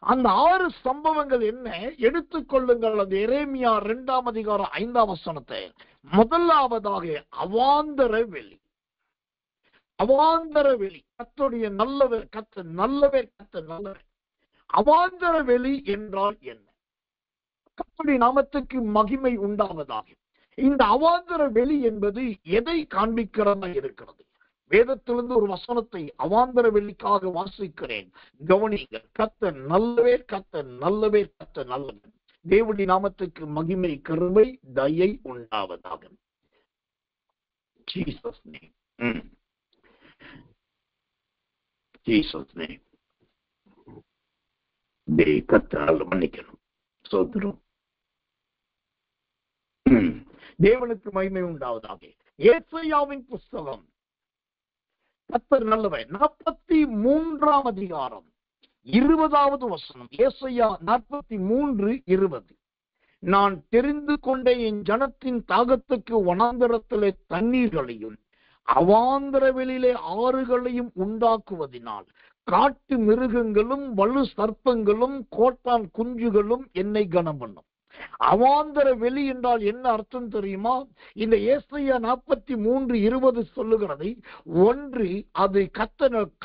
அந்த 6 சம்பவங்கள் என்ன? எடுத்துக்கொள்ளுங்கள். அது எரேமியா 2ஆம் அதிகாரம் 5ஆம் வசனத்தை. முதலாவதாக அவாந்தர வெளி. அவாந்தர வெளி. கர்த்தருடைய நல்லவர், கர்த்தர் நல்லவர், கர்த்தர் நல்லவர். அவாந்தர வெளி என்றால் என்ன? கர்த்தருடைய நாமத்துக்கு மகிமை உண்டாவதாக. இந்த அவாந்தர வெளி என்பது எதை காண்பிக்கிறதா இருக்கிறது? வேதத்திலிருந்து ஒரு வசனத்தை அவாந்தர வெளிக்காக வாசிக்கிறேன், கவனிங்கள். கர்த்தர் நல்லவர், கர்த்தர் நல்லவர், கர்த்தர் நல்லவர். தேவனுடைய நாமத்துக்கு மகிமை, கிருபை, தயை உண்டாவதாக. Jesus name. Jesus name. கர்த்தரால் மன்னிக்கணும். சோதரம். தேவனுக்கு மகிமை உண்டாவதாக. ஏசாயாவின் புஸ்தகம் கர்த்தர் நல்லவர் 43ஆம் அதிகாரம் 20வது வசனம். ஏசாயா 43:20. நான் தெரிந்து கொண்ட என் ஜனத்தின் தாகத்துக்கு வனாந்தரத்திலே தண்ணீர்களையும் அவாந்தர வெளியிலே ஆறுகளையும் உண்டாக்குவதினால் காட்டு மிருகங்களும் வலு சர்ப்பங்களும் கோட்டான் குஞ்சுகளும் என்னை கனம் பண்ணும். அவாந்தர வெளி என்றால் என்ன அர்த்தம் தெரியுமா? இந்த ஏசாயா 43:20 சொல்லுகிறது. ஒன்று, அது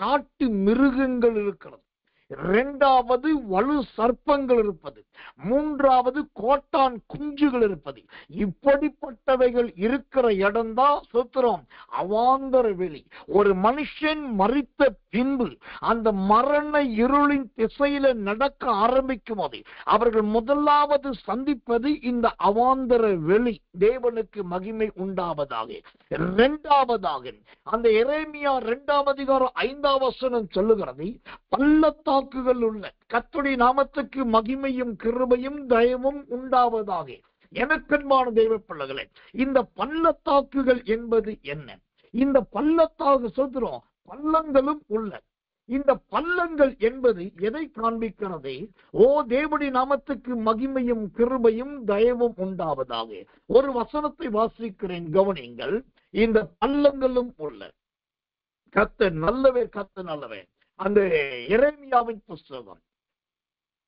காட்டு மிருகங்கள் இருக்கிறது. 2வது வலு சர்ப்பங்கள் இருப்பது. 3வது கோட்டான் குஞ்சுகள் இருப்பது. இப்படிப்பட்டவைகள் இருக்கிற இடம்தான் சுத்திரம் அவாந்தர வெளி. ஒரு மனுஷன் மரித்த பின்பு அந்த மரண இருளின் திசையில நடக்க ஆரம்பிக்கும் போது அவர்கள் முதலாவது சந்திப்பது இந்த அவாந்தர வெளி. தேவனுக்கு மகிமை உண்டாவதாக. 2வதாக அந்த எரேமியா 2ஆம் அதிகாரம் 5ஆம் வசனம் சொல்லுகிறது, பள்ளத்தாக்குகள் உள்ள கர்த்தருடைய நாமத்துக்கு மகிமையும் கிருபையும் தயவும் உண்டாவதாக. எனக்கன்பான தெய்வ பிள்ளைகளே, இந்த பள்ளத்தாக்குகள் என்பது என்ன? இந்த பள்ளத்தாக்கு சொல்றோம், பள்ளங்களும் உள்ள. இந்த பள்ளங்கள் என்பது எதை காண்பிக்கிறது? ஓ, தேவனுடைய நாமத்துக்கு மகிமையும் கிருபையும் தயவும் உண்டாவதாக. ஒரு வசனத்தை வாசிக்கிறேன், கவனிங்கள். இந்த பள்ளங்களும் உள்ள கர்த்தர் நல்லவர், கர்த்தர் நல்லவர். அந்த எரேமியாவின் புஸ்தகம்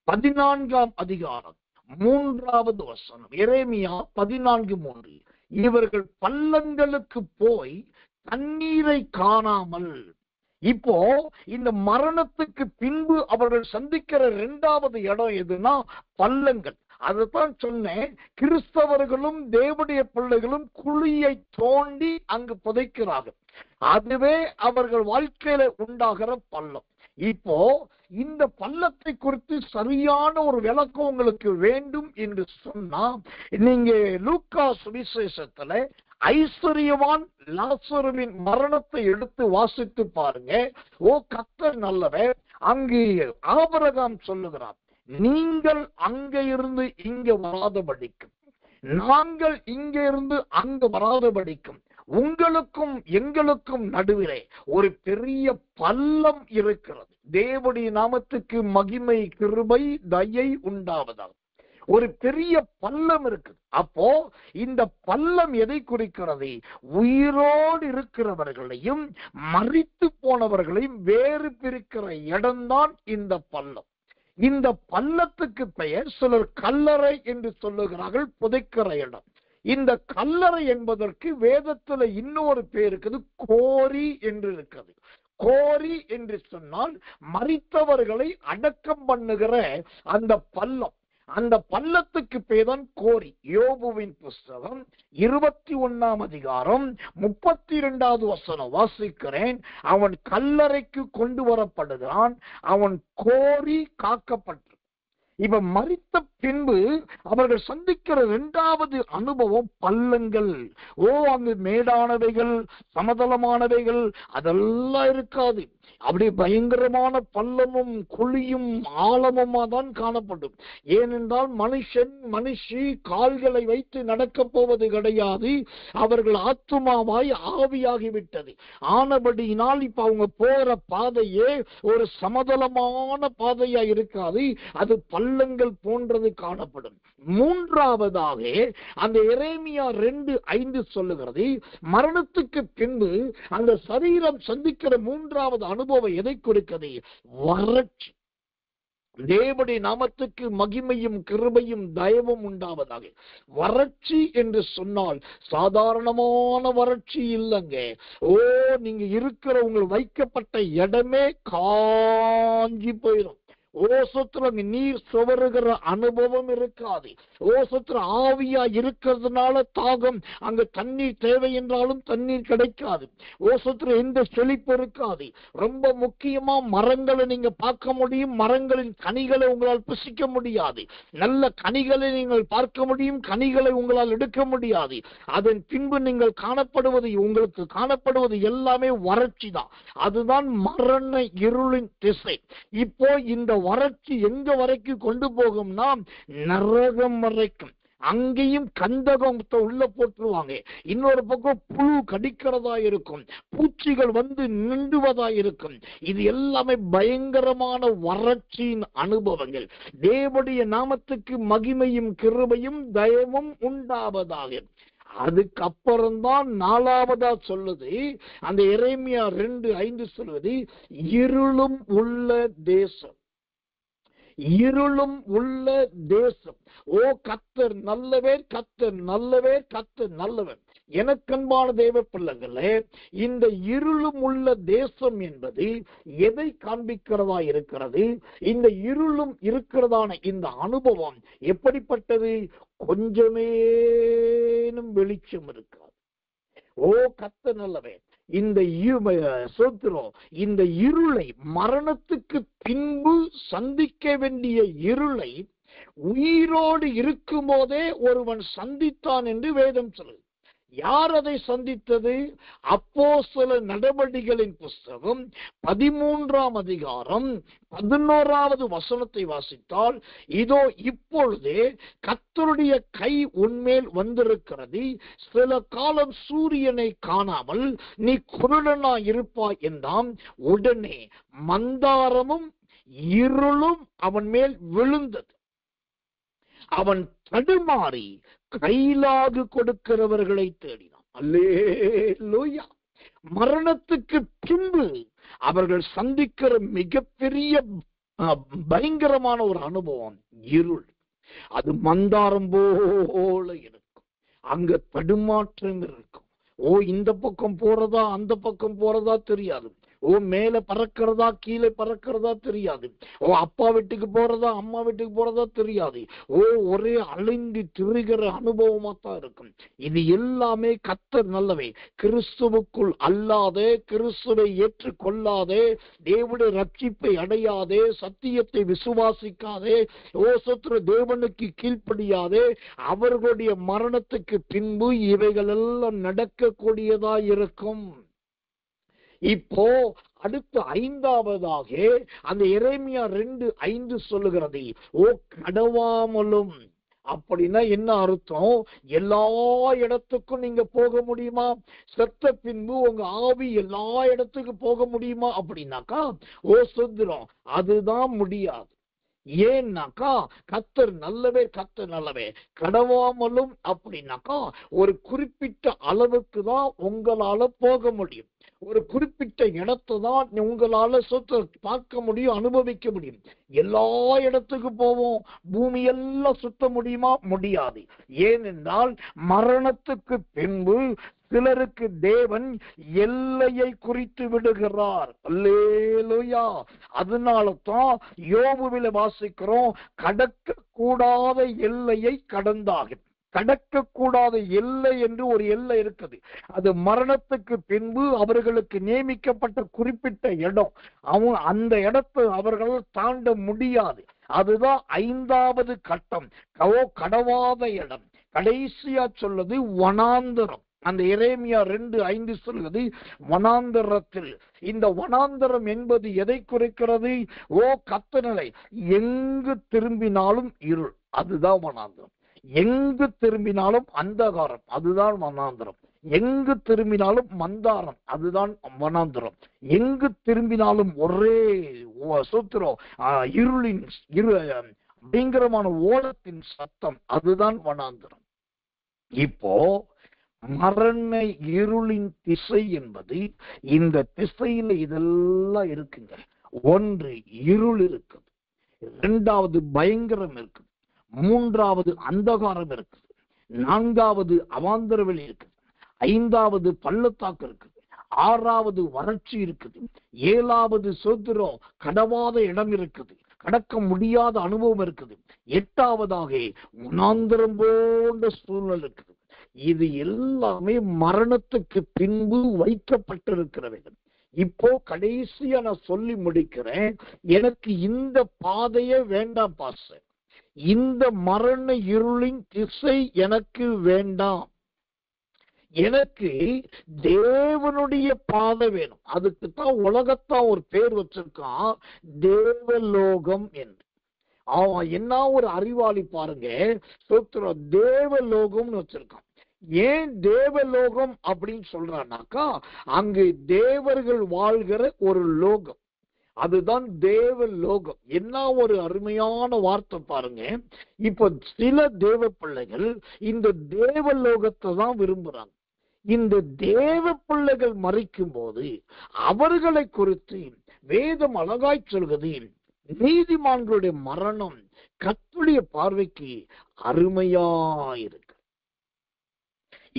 14ஆம் அதிகாரம் 3வது வசனம். எரேமியா 14:3. இவர்கள் பள்ளங்களுக்கு போய் தண்ணீரை காணாமல். இப்போ இந்த மரணத்துக்கு பின்பு அவர்கள் சந்திக்கிற 2வது இடம் எதுனா பள்ளங்கள். அதுதான் சொன்னேன், கிறிஸ்தவர்களும் தேவனுடைய பிள்ளைகளும் குழியை தோண்டி அங்கு புதைக்கிறார்கள். அதுவே அவர்கள் வாழ்க்கையில உண்டாகிற பள்ளம். இப்போ இந்த பள்ளத்தை குறித்து சரியான ஒரு விளக்கம் உங்களுக்கு வேண்டும் என்று சொன்னா, நீங்க லூக்கா சுவிசேஷத்துல ஐஸ்வர்யவான் லாசருவின் மரணத்தை எடுத்து வாசித்து பாருங்க. ஓ, கர்த்தர் நல்லவர். அங்கு ஆபிரகாம் சொல்லுகிறார், நீங்கள் அங்க இருந்து இங்க வராதபடிக்கும், நாங்கள் இங்க இருந்து அங்க வராதபடிக்கும் உங்களுக்கும் எங்களுக்கும் நடுவிலே ஒரு பெரிய பள்ளம் இருக்கிறது. தேவனுடைய நாமத்துக்கு மகிமை கிருபை தயை உண்டாவதாக. ஒரு பெரிய பள்ளம் இருக்குது. அப்போ இந்த பள்ளம் எதை குறிக்கிறது? உயிரோடு இருக்கிறவர்களையும் மரித்து போனவர்களையும் வேறு பிரிக்கிற இடம்தான் இந்த பள்ளம். இந்த பள்ளத்துக்கு பெயர் சிலர் கல்லறை என்று சொல்லுகிறார்கள், புதைக்கிற இடம். இந்த கல்லறை என்பதற்கு வேதத்துல இன்னொரு பேர் இருக்குது, கோரி என்று இருக்கிறது. கோரி என்று சொன்னால் மரித்தவர்களை அடக்கம் பண்ணுகிற அந்த பள்ளம். அந்த பள்ளத்துக்கு பேர்தான் கோரி. யோபுவின் புஸ்தகம் 21 அதிகாரம் 32 வசனம் வாசிக்கிறேன். அவன் கல்லறைக்கு கொண்டு வரப்படுகிறான், அவன் கோரி காக்கப்பட்டு. இப்ப மரித்த பின்பு அவர்கள் சந்திக்கிற இரண்டாவது அனுபவம் பள்ளங்கள். அங்கு மேடானவைகள் சமதளமானவைகள் அதெல்லாம் இருக்காது. அப்படி பயங்கரமான பள்ளமும் குழியும் ஆழமுமா தான் காணப்படும். ஏனென்றால் மனுஷி கால்களை வைத்து நடக்க போவது கிடையாது. அவர்கள் ஆத்துமாவாய் ஆவியாகிவிட்டது. ஆனபடியினால் இப்ப அவங்க போற பாதையே ஒரு சமதளமான பாதையா இருக்காது, அது பள்ளங்கள் போன்றது காணப்படும். மூன்றாவதாக அந்த எரேமியா 2:5 சொல்லுகிறது, மரணத்துக்கு பின்பு அந்த சரீரம் சந்திக்கிற மூன்றாவது அனுபவம் எதை குறிக்கிறது? வறட்சி. தேவனுடைய நாமத்துக்கு மகிமையும் கிருபையும் தயவும் உண்டாவதாக. வறட்சி என்று சொன்னால் சாதாரணமான வறட்சி இல்லைங்க. நீங்க இருக்கிற உங்களுக்கு வைக்கப்பட்ட இடமே காஞ்சி போயிடும். ஓசத்துல நீர் சுவருகிற அனுபவம் இருக்காது. ஓசத்துல ஆவியா இருக்கிறதுனால தாகம், அங்க தண்ணீர் தேவை என்றாலும் தண்ணீர் கிடைக்காது. ஓசத்துல எந்த செழிப்பு இருக்காது. ரொம்ப முக்கியமா மரங்களை நீங்க பார்க்க முடியும், மரங்களின் கனிகளை உங்களால் புசிக்க முடியாது. நல்ல கனிகளை நீங்கள் பார்க்க முடியும், கனிகளை உங்களால் எடுக்க முடியாது. அதன் பின்பு நீங்கள் உங்களுக்கு காணப்படுவது எல்லாமே வறட்சி தான். அதுதான் மரண இருளின் திசை. இப்போ இந்த வறட்சி எங்க வரைக்கும் கொண்டு போகும்னா நரகம் வரைக்கும். அங்கேயும் கந்தகத்தை உள்ள போட்டுருவாங்க. இன்னொரு பக்கம் புழு கடிக்கிறதா இருக்கும், பூச்சிகள் வந்து நின்றுவதா இருக்கும். இது எல்லாமே பயங்கரமான வறட்சியின் அனுபவங்கள். தேவனுடைய நாமத்துக்கு மகிமையும் கிருபையும் தயவும் உண்டாவதாக. அதுக்கப்புறம்தான் நாலாவதா சொல்லுது, அந்த எரேமியா 2:5 சொல்லுது, இருளும் உள்ள தேசம். இருளும் உள்ள தேசம். கர்த்தர் நல்லவர், கர்த்தர் நல்லவர், கர்த்தர் நல்லவர். எனக்கன்பான தேவ பிள்ளைகளே, இந்த இருளும் உள்ள தேசம் என்பது எதை காண்பிக்கிறதா இருக்கிறது? இந்த இருளும் இருக்கிறதான இந்த அனுபவம் எப்படிப்பட்டது? கொஞ்சமேனும் வெளிச்சம் இருக்காது. கர்த்தர் நல்லவர். இந்த இருளை, மரணத்துக்கு பின்பு சந்திக்க வேண்டிய இருளை உயிரோடு இருக்கும் போதே ஒருவன் சந்தித்தான் என்று வேதம் சொல்லுது. யார் அதை சந்தித்தது? அப்போஸ்தலர் நடவடிக்கைகளின் புஸ்தகம் 13 அதிகாரம் 11 வசனத்தை வாசித்தால், இதோ இப்பொழுதே கர்த்தருடைய கை உன்மேல் வந்திருக்கிறது, சில காலம் சூரியனை காணாமல் நீ குருடனா இருப்பாய் என்றாம். உடனே மந்தாரமும் இருளும் அவன் மேல் விழுந்தது. அவன் தடுமாறி கைலாகு கொடுக்கிறவர்களை தேடினான். அல்லேலூயா. மரணத்துக்கு பின்பு அவர்கள் சந்திக்கிற மிகப்பெரிய பயங்கரமான ஒரு அனுபவம் இருள். அது மந்தாரம் போல இருக்கும். அங்க தடுமாற்றங்கள் இருக்கும். இந்த பக்கம் போறதா அந்த பக்கம் போறதா தெரியாது. மேல பறக்கிறதா கீழே பறக்கிறதா தெரியாது. அப்பா வீட்டுக்கு போறதா அம்மா வீட்டுக்கு போறதா தெரியாது. ஒரே அலைந்து திரிகிற அனுபவமா தான் இருக்கும். இது எல்லாமே கர்த்தர் நல்லவே. கிறிஸ்துவுக்குள் அல்லாதே, கிறிஸ்துவை ஏற்றுக்கொள்ளாதே, தேவனுடைய ரட்சிப்பை அடையாதே, சத்தியத்தை விசுவாசிக்காதே, சத்துரு தேவனுக்கு கீழ்ப்படியாதே, அவர்களுடைய மரணத்துக்கு பின்பு இவைகள் எல்லாம் நடக்கக்கூடியதா இருக்கும். இப்போ அடுத்து 5வதாக அந்த எரேமியா 2:5 சொல்லுகிறது, கடவாமலும். அப்படின்னா என்ன அர்த்தம்? எல்லா இடத்துக்கும் நீங்க போக முடியுமா? செத்த பின்பு உங்க ஆவி எல்லா இடத்துக்கும் போக முடியுமா அப்படின்னாக்கா சுத்திரம் அதுதான் முடியாது. ஏன்னாக்கா கர்த்தர் நல்லவே, கர்த்தர் நல்லவே. கடவாமலும் அப்படின்னாக்கா ஒரு குறிப்பிட்ட அளவுக்கு தான் உங்களால போக முடியும். ஒரு குறிப்பிட்ட இடத்தை தான் உங்களால சொத்து பார்க்க முடியும், அனுபவிக்க முடியும். எல்லா இடத்துக்கு போவோம், பூமி எல்லாம் சுத்த முடியுமா? முடியாது. ஏனென்றால் மரணத்துக்கு பின்பு சிலருக்கு தேவன் எல்லையை குறித்து விடுகிறார். அல்லேலூயா. அதனால தான் யோபுவில வாசிக்கிறோம், கடக்க கூடாத எல்லையை கடந்தாகும். கடக்கக்கூடாத எல்லை என்று ஒரு எல்லை இருக்குது. அது மரணத்துக்கு பின்பு அவர்களுக்கு நியமிக்கப்பட்ட குறிப்பிட்ட இடம். அந்த இடத்தை அவர்கள் தாண்ட முடியாது. அதுதான் 5வது கட்டம், கடவாத இடம். கடைசியா சொல்லுது வனாந்தரம். அந்த எரேமியா 2:5 சொல்லுது வனாந்தரத்தில். இந்த வனாந்தரம் என்பது எதை குறிக்கிறது? கர்த்தரை எங்கு திரும்பினாலும் இருள், அதுதான் வனாந்தரம். எங்கு திரும்பினாலும் அந்தகாரம், அதுதான் வனாந்தரம். எங்கு திரும்பினாலும் மந்தாரம், அதுதான் வனாந்தரம். எங்கு திரும்பினாலும் ஒரே சூத்திரம், இருளின் பயங்கரமான ஓலத்தின் சத்தம், அதுதான் வனாந்தரம். இப்போ மரண இருளின் திசை என்பது, இந்த திசையில இதெல்லாம் இருக்குங்க. 1 இருள் இருக்குது, 2வது பயங்கரம் இருக்குது, 3வது அந்தகாரம் இருக்குது, 4வது அவாந்தர வெளி இருக்குது, 5வது பள்ளத்தாக்கு இருக்குது, 6வது வறட்சி இருக்குது, 7வது சோத்திரம் கடவாத இடம் இருக்குது, கடக்க முடியாத அனுபவம் இருக்குது, 8வதாக வனாந்தரம் போன்ற சூழ்நிலை இருக்குது. இது எல்லாமே மரணத்துக்கு பின்பு வைக்கப்பட்டிருக்கிறவைகள். இப்போ கடைசியா நான் சொல்லி முடிக்கிறேன். எனக்கு இந்த பாதையே வேண்டாம் பாஸ்டர், இந்த மரண இருளின் திசை எனக்கு வேண்டாம், எனக்கு தேவனுடைய பாதை வேணும். அதுக்குத்தான் உலகத்தான் ஒரு பேர் வச்சிருக்கான், தேவலோகம் என்று. என்ன ஒரு அறிவாளி பாருங்க, தேவலோகம்னு வச்சிருக்கான். ஏன் தேவலோகம் அப்படின்னு சொல்றானாக்கா, அங்கு தேவர்கள் வாழ்கிற ஒரு லோகம், அதுதான் தேவலோகம். என்ன ஒரு அருமையான வார்த்தை பாருங்க. இப்ப சில தேவ பிள்ளைகள் இந்த தேவலோகத்தை தான் விரும்புறாங்க. இந்த தேவ பிள்ளைகள் மறிக்கும் போது அவர்களை குறித்து வேதம் அழகாய் சொல்கிறது, நீதிமான்களுடைய மரணம் கர்த்தருடைய பார்வைக்கு அருமையாயிருக்கு.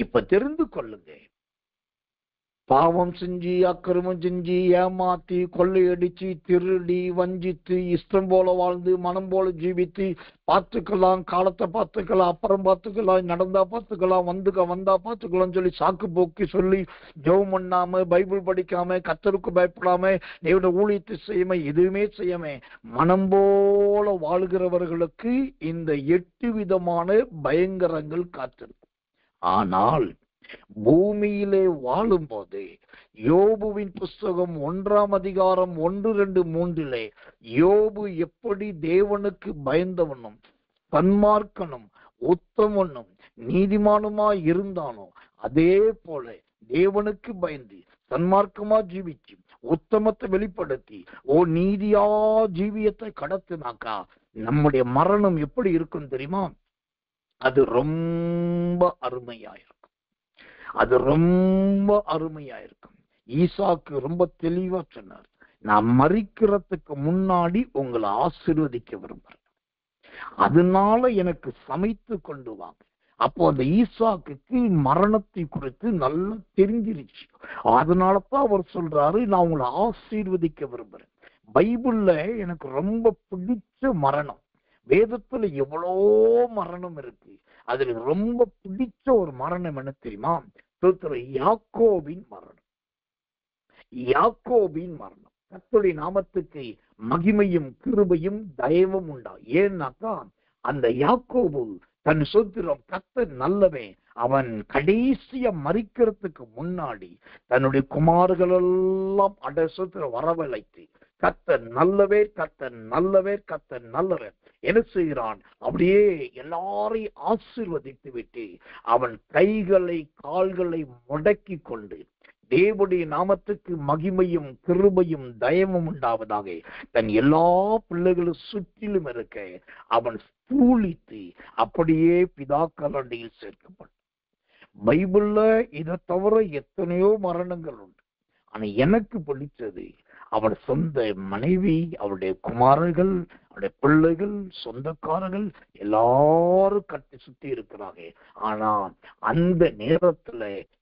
இப்ப தெரிந்து கொள்ளுங்க, பாவம் செஞ்சு, அக்கிரமம் செஞ்சு, ஏமாத்தி, கொள்ளையடிச்சு, திருடி, வஞ்சித்து, இஷ்டம் போல வாழ்ந்து, மனம் போல ஜீவித்து, பார்த்துக்கலாம், காலத்தை பார்த்துக்கலாம், அப்புறம் பார்த்துக்கலாம், நடந்தா பார்த்துக்கலாம், வந்தா பார்த்துக்கலாம் சொல்லி சாக்கு போக்கி சொல்லி ஜெபம் பண்ணாம, பைபிள் படிக்காம, கர்த்தருக்கு பயப்படாம, தேவனுடைய ஊழியத்தை செய்யாம, எதுவுமே செய்யாம மனம் போல வாழ்கிறவர்களுக்கு இந்த 8 விதமான பயங்கரங்கள் காத்திருக்கும். ஆனால் பூமியிலே வாழும் போது யோபுவின் புஸ்தகம் 1ஆம் அதிகாரம் 1, 2, 3 யோபு எப்படி தேவனுக்கு பயந்தவனும் சன்மார்க்கனும் உத்தமனும் நீதிமானுமா இருந்தானோ, அதே போல தேவனுக்கு பயந்து சன்மார்க்கமா ஜீவிச்சு உத்தமத்தை வெளிப்படுத்தி நீதியா ஜீவியத்தை கடத்தினாக்கா நம்முடைய மரணம் எப்படி இருக்கும் தெரியுமா? அது ரொம்ப அருமையாயிருக்கும். அது ரொம்ப அருமையாயிருக்கும். ஈசாக்கு ரொம்ப தெளிவா சொன்னார், நான் மரிக்கிறதுக்கு முன்னாடி உங்களை ஆசீர்வதிக்க விரும்புறேன், அதனால எனக்கு சமைத்து கொண்டு வாங்க. அப்போ அந்த ஈசாக்கு மரணத்தை குறித்து நல்லா தெரிஞ்சிருச்சு. அதனாலதான் அவர் சொல்றாரு, நான் உங்களை ஆசீர்வதிக்க விரும்புறேன். பைபிள்ல எனக்கு ரொம்ப பிடிச்ச மரணம், வேதத்துல எவ்வளோ மரணம் இருக்கு, அதுல ரொம்ப பிடிச்ச ஒரு மரணம் என்ன தெரியுமா? யாக்கோபின் மரணம். யாக்கோபின் மரணம். கர்த்தருடைய நாமத்துக்கு மகிமையும் கிருபையும் தயவும் உண்டா. ஏன்னாக்கா அந்த யாக்கோபு தன் சோத்திரம், கர்த்தர் நல்லவன், அவன் கடைசியா மரிக்கிறதுக்கு முன்னாடி தன்னுடைய குமார்கள் எல்லாம் சோத்திரம் வரவழைத்து, கர்த்தர் நல்லவர், கர்த்தர் நல்லவர், கர்த்தர் நல்லவர் என்ன செய்கிறான்? அப்படியே எல்லாரையும் ஆசீர்வதித்து விட்டு அவன் கைகளை கால்களை முடக்கி கொண்டு, தேவனுடைய நாமத்துக்கு மகிமையும் கிருபையும் தயவும் உண்டாவதாக, தன் எல்லா பிள்ளைகளும் சுற்றிலும் இருக்க அவன் ஸ்தூலித்து அப்படியே பிதாக்களண்டையில் சேர்க்கப்பட்டான். பைபிள்ல இதை தவிர எத்தனையோ மரணங்கள் உண்டு. ஆனா எனக்கு பிடிச்சது அவள் சொந்த மனைவி, அவருடைய குமாரர்கள், அவருடைய பிள்ளைகள், சொந்தக்காரர்கள் எல்லாரும் கட்டி சுத்தி இருக்கிறாங்க. ஆனா அந்த நேரத்துல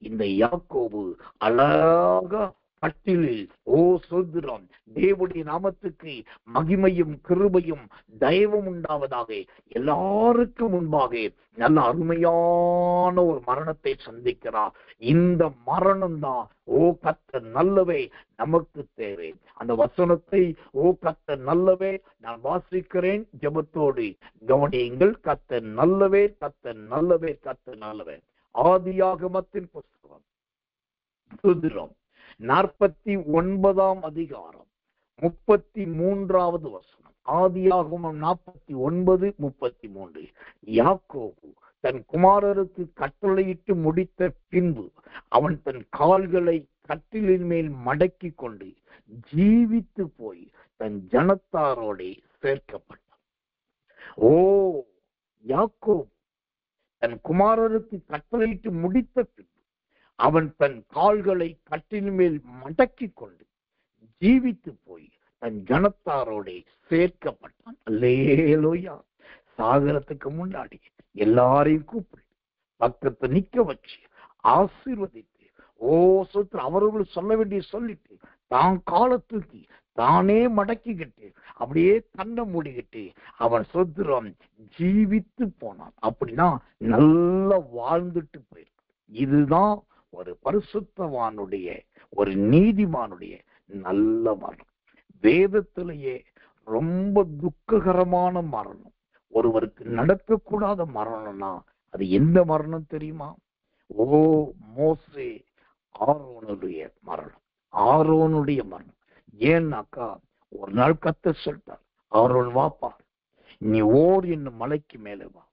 இந்த யாக்கோபு அழகா பட்டியலில், ஓ சொல்கிறோம், தேவனுடைய நாமத்துக்கு மகிமையும் கிருபையும் தயவும் உண்டாவதாக, எல்லாருக்கும் முன்பாக நல்ல அருமையான ஒரு மரணத்தை சந்திக்கிறார். இந்த மரணம் தான், ஓ கர்த்தர் நல்லவே, நமக்கு தேவை. அந்த வசனத்தை, ஓ கர்த்தர் நல்லவே, நான் வாசிக்கிறேன் ஜெபத்தோடு கவனியுங்கள். கர்த்தர் நல்லவே, கர்த்தர் நல்லவே, கர்த்தர் நல்லவே. ஆதியாகமத்தின் புஸ்தகம் சொல்கிறோம் 49ஆம் அதிகாரம் 33வது வசனம். ஆதியாகமம் 49:33. யாக்கோபு தன் குமாரருக்கு கட்டளையிட்டு முடித்த பின்பு அவன் தன் கால்களை கட்டிலின் மேல் மடக்கி கொண்டு ஜீவித்து போய் தன் ஜனத்தாரோட சேர்க்கப்பட்டான். ஓ யாக்கோபு தன் குமாரருக்கு கட்டளையிட்டு முடித்த பின்பு அவன் தன் கால்களை கட்டின் மேல் மடக்கி கொண்டு ஜீவித்து போய் தன் ஜனத்தாரோட சேர்க்கப்பட்டான். அல்லேலூயா. சாகரத்துக்கு முன்னாடி எல்லாரையும் கூப்பிட்டு பக்கத்தை நிக்க வச்சு ஆசீர்வதித்து, ஓ சொத்து அவர்கள் சொல்ல வேண்டிய சொல்லிட்டு தான் காலை தூக்கி தானே மடக்கிக்கிட்டு அப்படியே கண்ணை மூடிக்கிட்டு அவன் சொத்துரம் ஜீவித்து போனான். அப்படின்னா நல்லா வாழ்ந்துட்டு போயிருக்கு. இதுதான் ஒரு பரிசுத்தவானுடைய, ஒரு நீதிமானுடைய நல்ல மரணம். வேதத்திலேயே ரொம்ப துக்ககரமான மரணம், ஒருவருக்கு நடக்கக்கூடாத மரணம்னா அது எந்த மரணம் தெரியுமா? ஓ மோசே ஆரோனுடைய மரணம். ஆரோனுடைய மரணம் ஏன்னாக்கா, ஒரு நாள் கர்த்தர் சொல்லிட்டார், ஆரோன் வாப்பா, நீ ஓர் என்னும் மலைக்கு மேலே வா.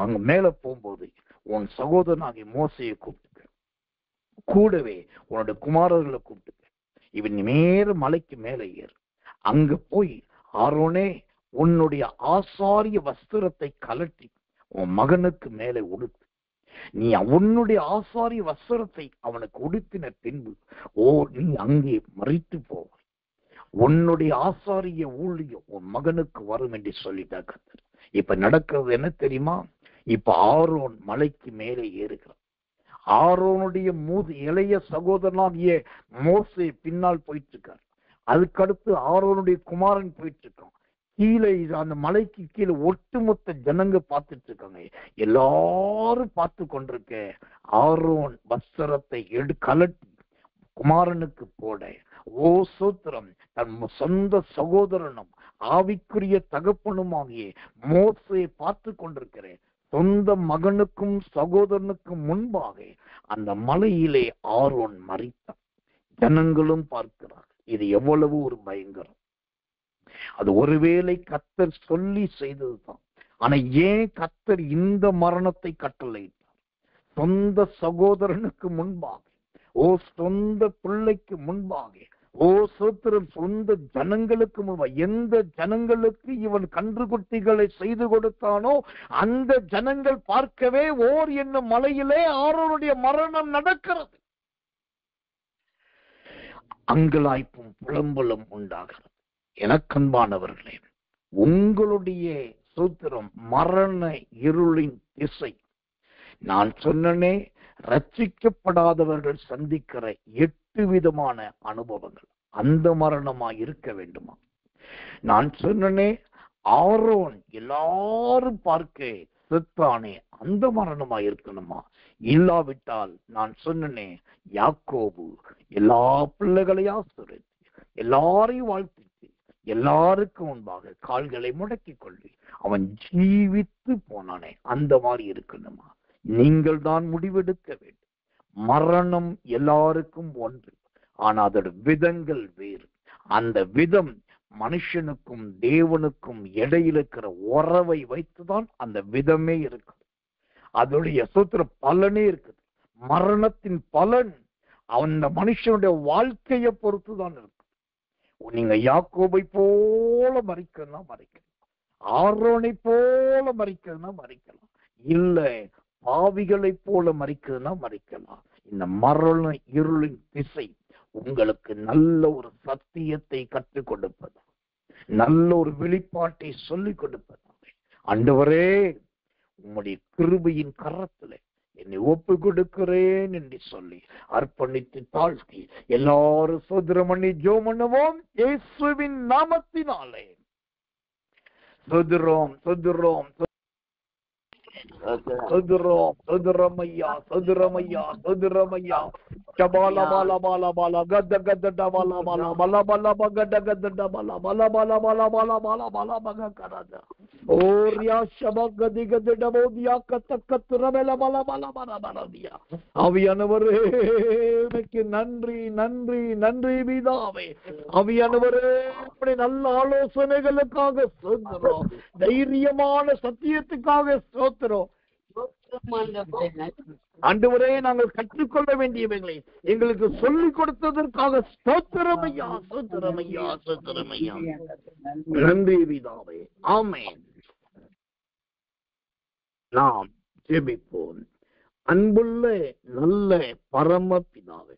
அங்க மேல போகும்போது உன் சகோதரனாகிய மோசையை கூப்பிட்டுக்க, கூடவே உன்னோட குமாரர்களை கூப்பிட்டுக்க. இவன் நேர மலைக்கு மேலே ஏறு. அங்க போய் ஆரோனே, உன்னுடைய ஆசாரிய வஸ்திரத்தை கலட்டி உன் மகனுக்கு மேலே உடுத்து. நீ உன்னுடைய ஆசாரிய வஸ்திரத்தை அவனுக்கு உடுத்தின பின்பு, ஓ நீ அங்கே மறித்து போவாய். உன்னுடைய ஆசாரிய ஊழியம் உன் மகனுக்கு வரும் என்று சொல்லிட்டா கர்த்தர். இப்ப நடக்கிறது என்ன தெரியுமா? இப்ப ஆரோன் மலைக்கு மேலே ஏறுகிறான். ஆரோனுடைய இளைய சகோதரனாகிய மோசே பின்னால் போயிட்டு இருக்கார். அதுக்கடுத்து ஆரோனுடைய குமாரன் போயிட்டு இருக்கான். கீழே அந்த மலைக்கு கீழே ஒட்டுமொத்த ஜனங்க பார்த்துட்டு இருக்காங்க. எல்லாரும் பார்த்து கொண்டிருக்க ஆரோன் வஸ்திரத்தை கலட்டி குமாரனுக்கு போட, ஓ சோத்திரம், தன் சொந்த சகோதரனும் ஆவிக்குரிய தகப்பனுமாகிய மோசே பார்த்து கொண்டிருக்கிறேன். சொந்த மகனுக்கும் சகோதரனுக்கும் முன்பாக அந்த மலையிலே ஆரோன் மரித்தான். ஜனங்களும் பார்க்கிறார். இது எவ்வளவு ஒரு பயங்கரம்! அது ஒருவேளை கர்த்தர் சொல்லி செய்ததுதான். ஆனா ஏன் கர்த்தர் இந்த மரணத்தை கட்டளையிட்டார்? சொந்த சகோதரனுக்கு முன்பாக, ஓ சொந்த பிள்ளைக்கு முன்பாக, ஓ சோத்திரம், சொந்த ஜனங்களுக்கு முன்பாக. எந்த ஜனங்களுக்கு இவன் கன்றுக்குட்டிகளை செய்து கொடுத்தானோ அந்த ஜனங்கள் பார்க்கவே ஓர் என்னும் மலையிலே ஆரோனுடைய மரணம் நடக்கிறது. அங்கலாய்ப்பும் புலம்பலும் உண்டாகிறது. எனக்கன்பானவர்களே, உங்களுடைய சூத்திரம் மரண இருளின் திசை. நான் சொன்னனே, ரட்சிக்கப்படாதவர்கள் சந்திக்கிற 8 விதமான அனுபவங்கள் அந்த மரணமா இருக்க வேண்டுமா? நான் சொன்னனே, ஆரோன் எல்லாரும் பார்க்க செத்தானே அந்த மரணமா இருக்கணுமா? இல்லாவிட்டால் நான் சொன்னனே, யாக்கோபு எல்லா பிள்ளைகளையும் ஆசீர்வதித்து எல்லாரையும் வாழ்த்திட்டு எல்லாருக்கும் முன்பாக கால்களை முடக்கி கொள்ளி அவன் ஜீவித்து போனானே, அந்த மாதிரி இருக்கணுமா? நீங்கள் தான் முடிவெடுக்க வேண்டும். மரணம் எல்லாருக்கும் ஒன்று, ஆனா அதோட விதங்கள் வேறு. அந்த விதம் மனுஷனுக்கும் தேவனுக்கும் இடையில் இருக்கிற உறவை வைத்துதான் அந்த விதமே இருக்குது. அதோடைய சூத்திர பலனே இருக்குது. மரணத்தின் பலன் அந்த மனுஷனுடைய வாழ்க்கையை பொறுத்துதான் இருக்கு. நீங்க யாக்கோபை போல மறிக்கலாம், ஆரோனை போல மறிக்கலாம், இல்ல பாவிகளை போல மறிக்கலாம். இந்த மரண இருளின் திசை உங்களுக்கு நல்ல ஒரு சத்தியத்தை கற்றுக் கொடுப்பது, நல்ல ஒரு வெளிப்பாட்டை சொல்லிக் கொடுப்பது. ஆண்டவரே, உம்முடைய கிருபையின் கரத்திலே என்னை ஒப்பு கொடுக்கிறேன் என்று சொல்லி அர்ப்பணித்து தாழ்த்தி எல்லாரும் சோதரம் பண்ணி ஜெபம் பண்ணுவோம். இயேசுவின் நாமத்தினாலே சோதரம் சோதரம் சதுரம் சதுரமையா சதுரமையா சதுரமையா சபால பால பால பால கத கத டபால பால பல பல பகட கத டபால பல பல பல பல பல பல பக கரத ஓரியா சபகதி கத டபோதியா கத்த கத்துரபல பல பல பல பலதியா. ஆவியானவரே, உமக்கு நன்றி நன்றி நன்றி பிதாவே. ஆவியானவரே, இப்படி நல்ல ஆலோசனைகளுக்காக ஸ்தோத்திரம், தைரியமான சத்தியத்துக்காக ஸ்தோத்திரம். ஆண்டவரே, நாங்கள் கற்றுக்கொள்ள வேண்டியவைகளை எங்களுக்கு சொல்லிக் கொடுத்ததற்காக ஸ்தோத்திரமையா ஸ்தோத்திரமையா ஸ்தோத்திரமையா. நன்றி பிதாவே. ஆமென். நாம் ஜெபிப்போம். அன்புள்ள நல்ல பரம பிதாவே,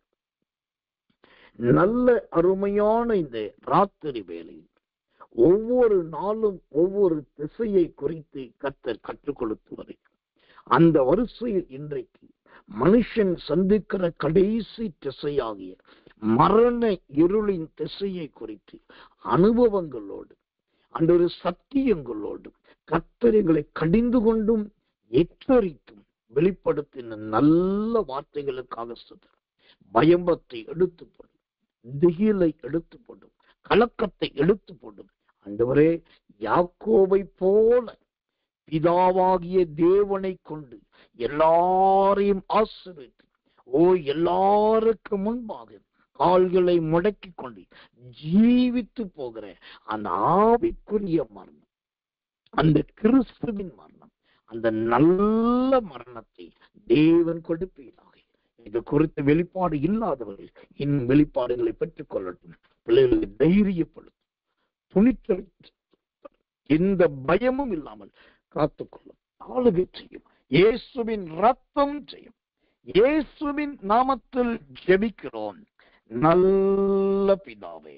நல்ல அருமையான இந்த ராத்திரி வேளையில் ஒவ்வொரு நாளும் ஒவ்வொரு திசையை குறித்து கர்த்தர் கற்றுக் கொடுத்து வருகிறார். அந்த வரிசையில் இன்றைக்கு மனுஷன் சந்திக்கிற கடைசி திசையாகிய மரண இருளின் திசையை குறித்து அனுபவங்களோடு அந்த ஒரு சத்தியங்களோடு கர்த்தர் எங்களை கடிந்து கொண்டும் எச்சரித்தும் வெளிப்படுத்தின நல்ல வார்த்தைகளுக்காக பயம்பத்தை எடுத்து போடும், திகிலை எடுத்து போடும், கலக்கத்தை எடுத்து போடும். ஆண்டவரே, யாக்கோபை போல பிதாவாகிய தேவனை கொண்டு எல்லாரையும் ஆசீர்வதித்து எல்லாருக்கு முன்பாக கால்களை முடக்கி கொண்டு ஜீவித்து போகிற அந்த ஆவிக்குரிய மரணம், அந்த கிறிஸ்துவின் மரணம், அந்த நல்ல மரணத்தை தேவன் கொடுப்பீராக. இது குறித்த வெளிப்பாடு இல்லாதவர்கள் இன்னும் வெளிப்பாடுகளை பெற்றுக் கொள்ளட்டும். பிள்ளைகளுக்கு தைரியப்படுத்தும், துணிச்சல், எந்த பயமும் இல்லாமல் காத்துக்கொள்ளும், ஆளுகை செய்யும். இயேசுவின் ரத்தம் செய்யும். இயேசுவின் நாமத்தில் ஜெபிக்கிறோம் நல்ல பிதாவே.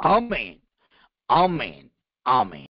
ஆமென், ஆமென், ஆமென்.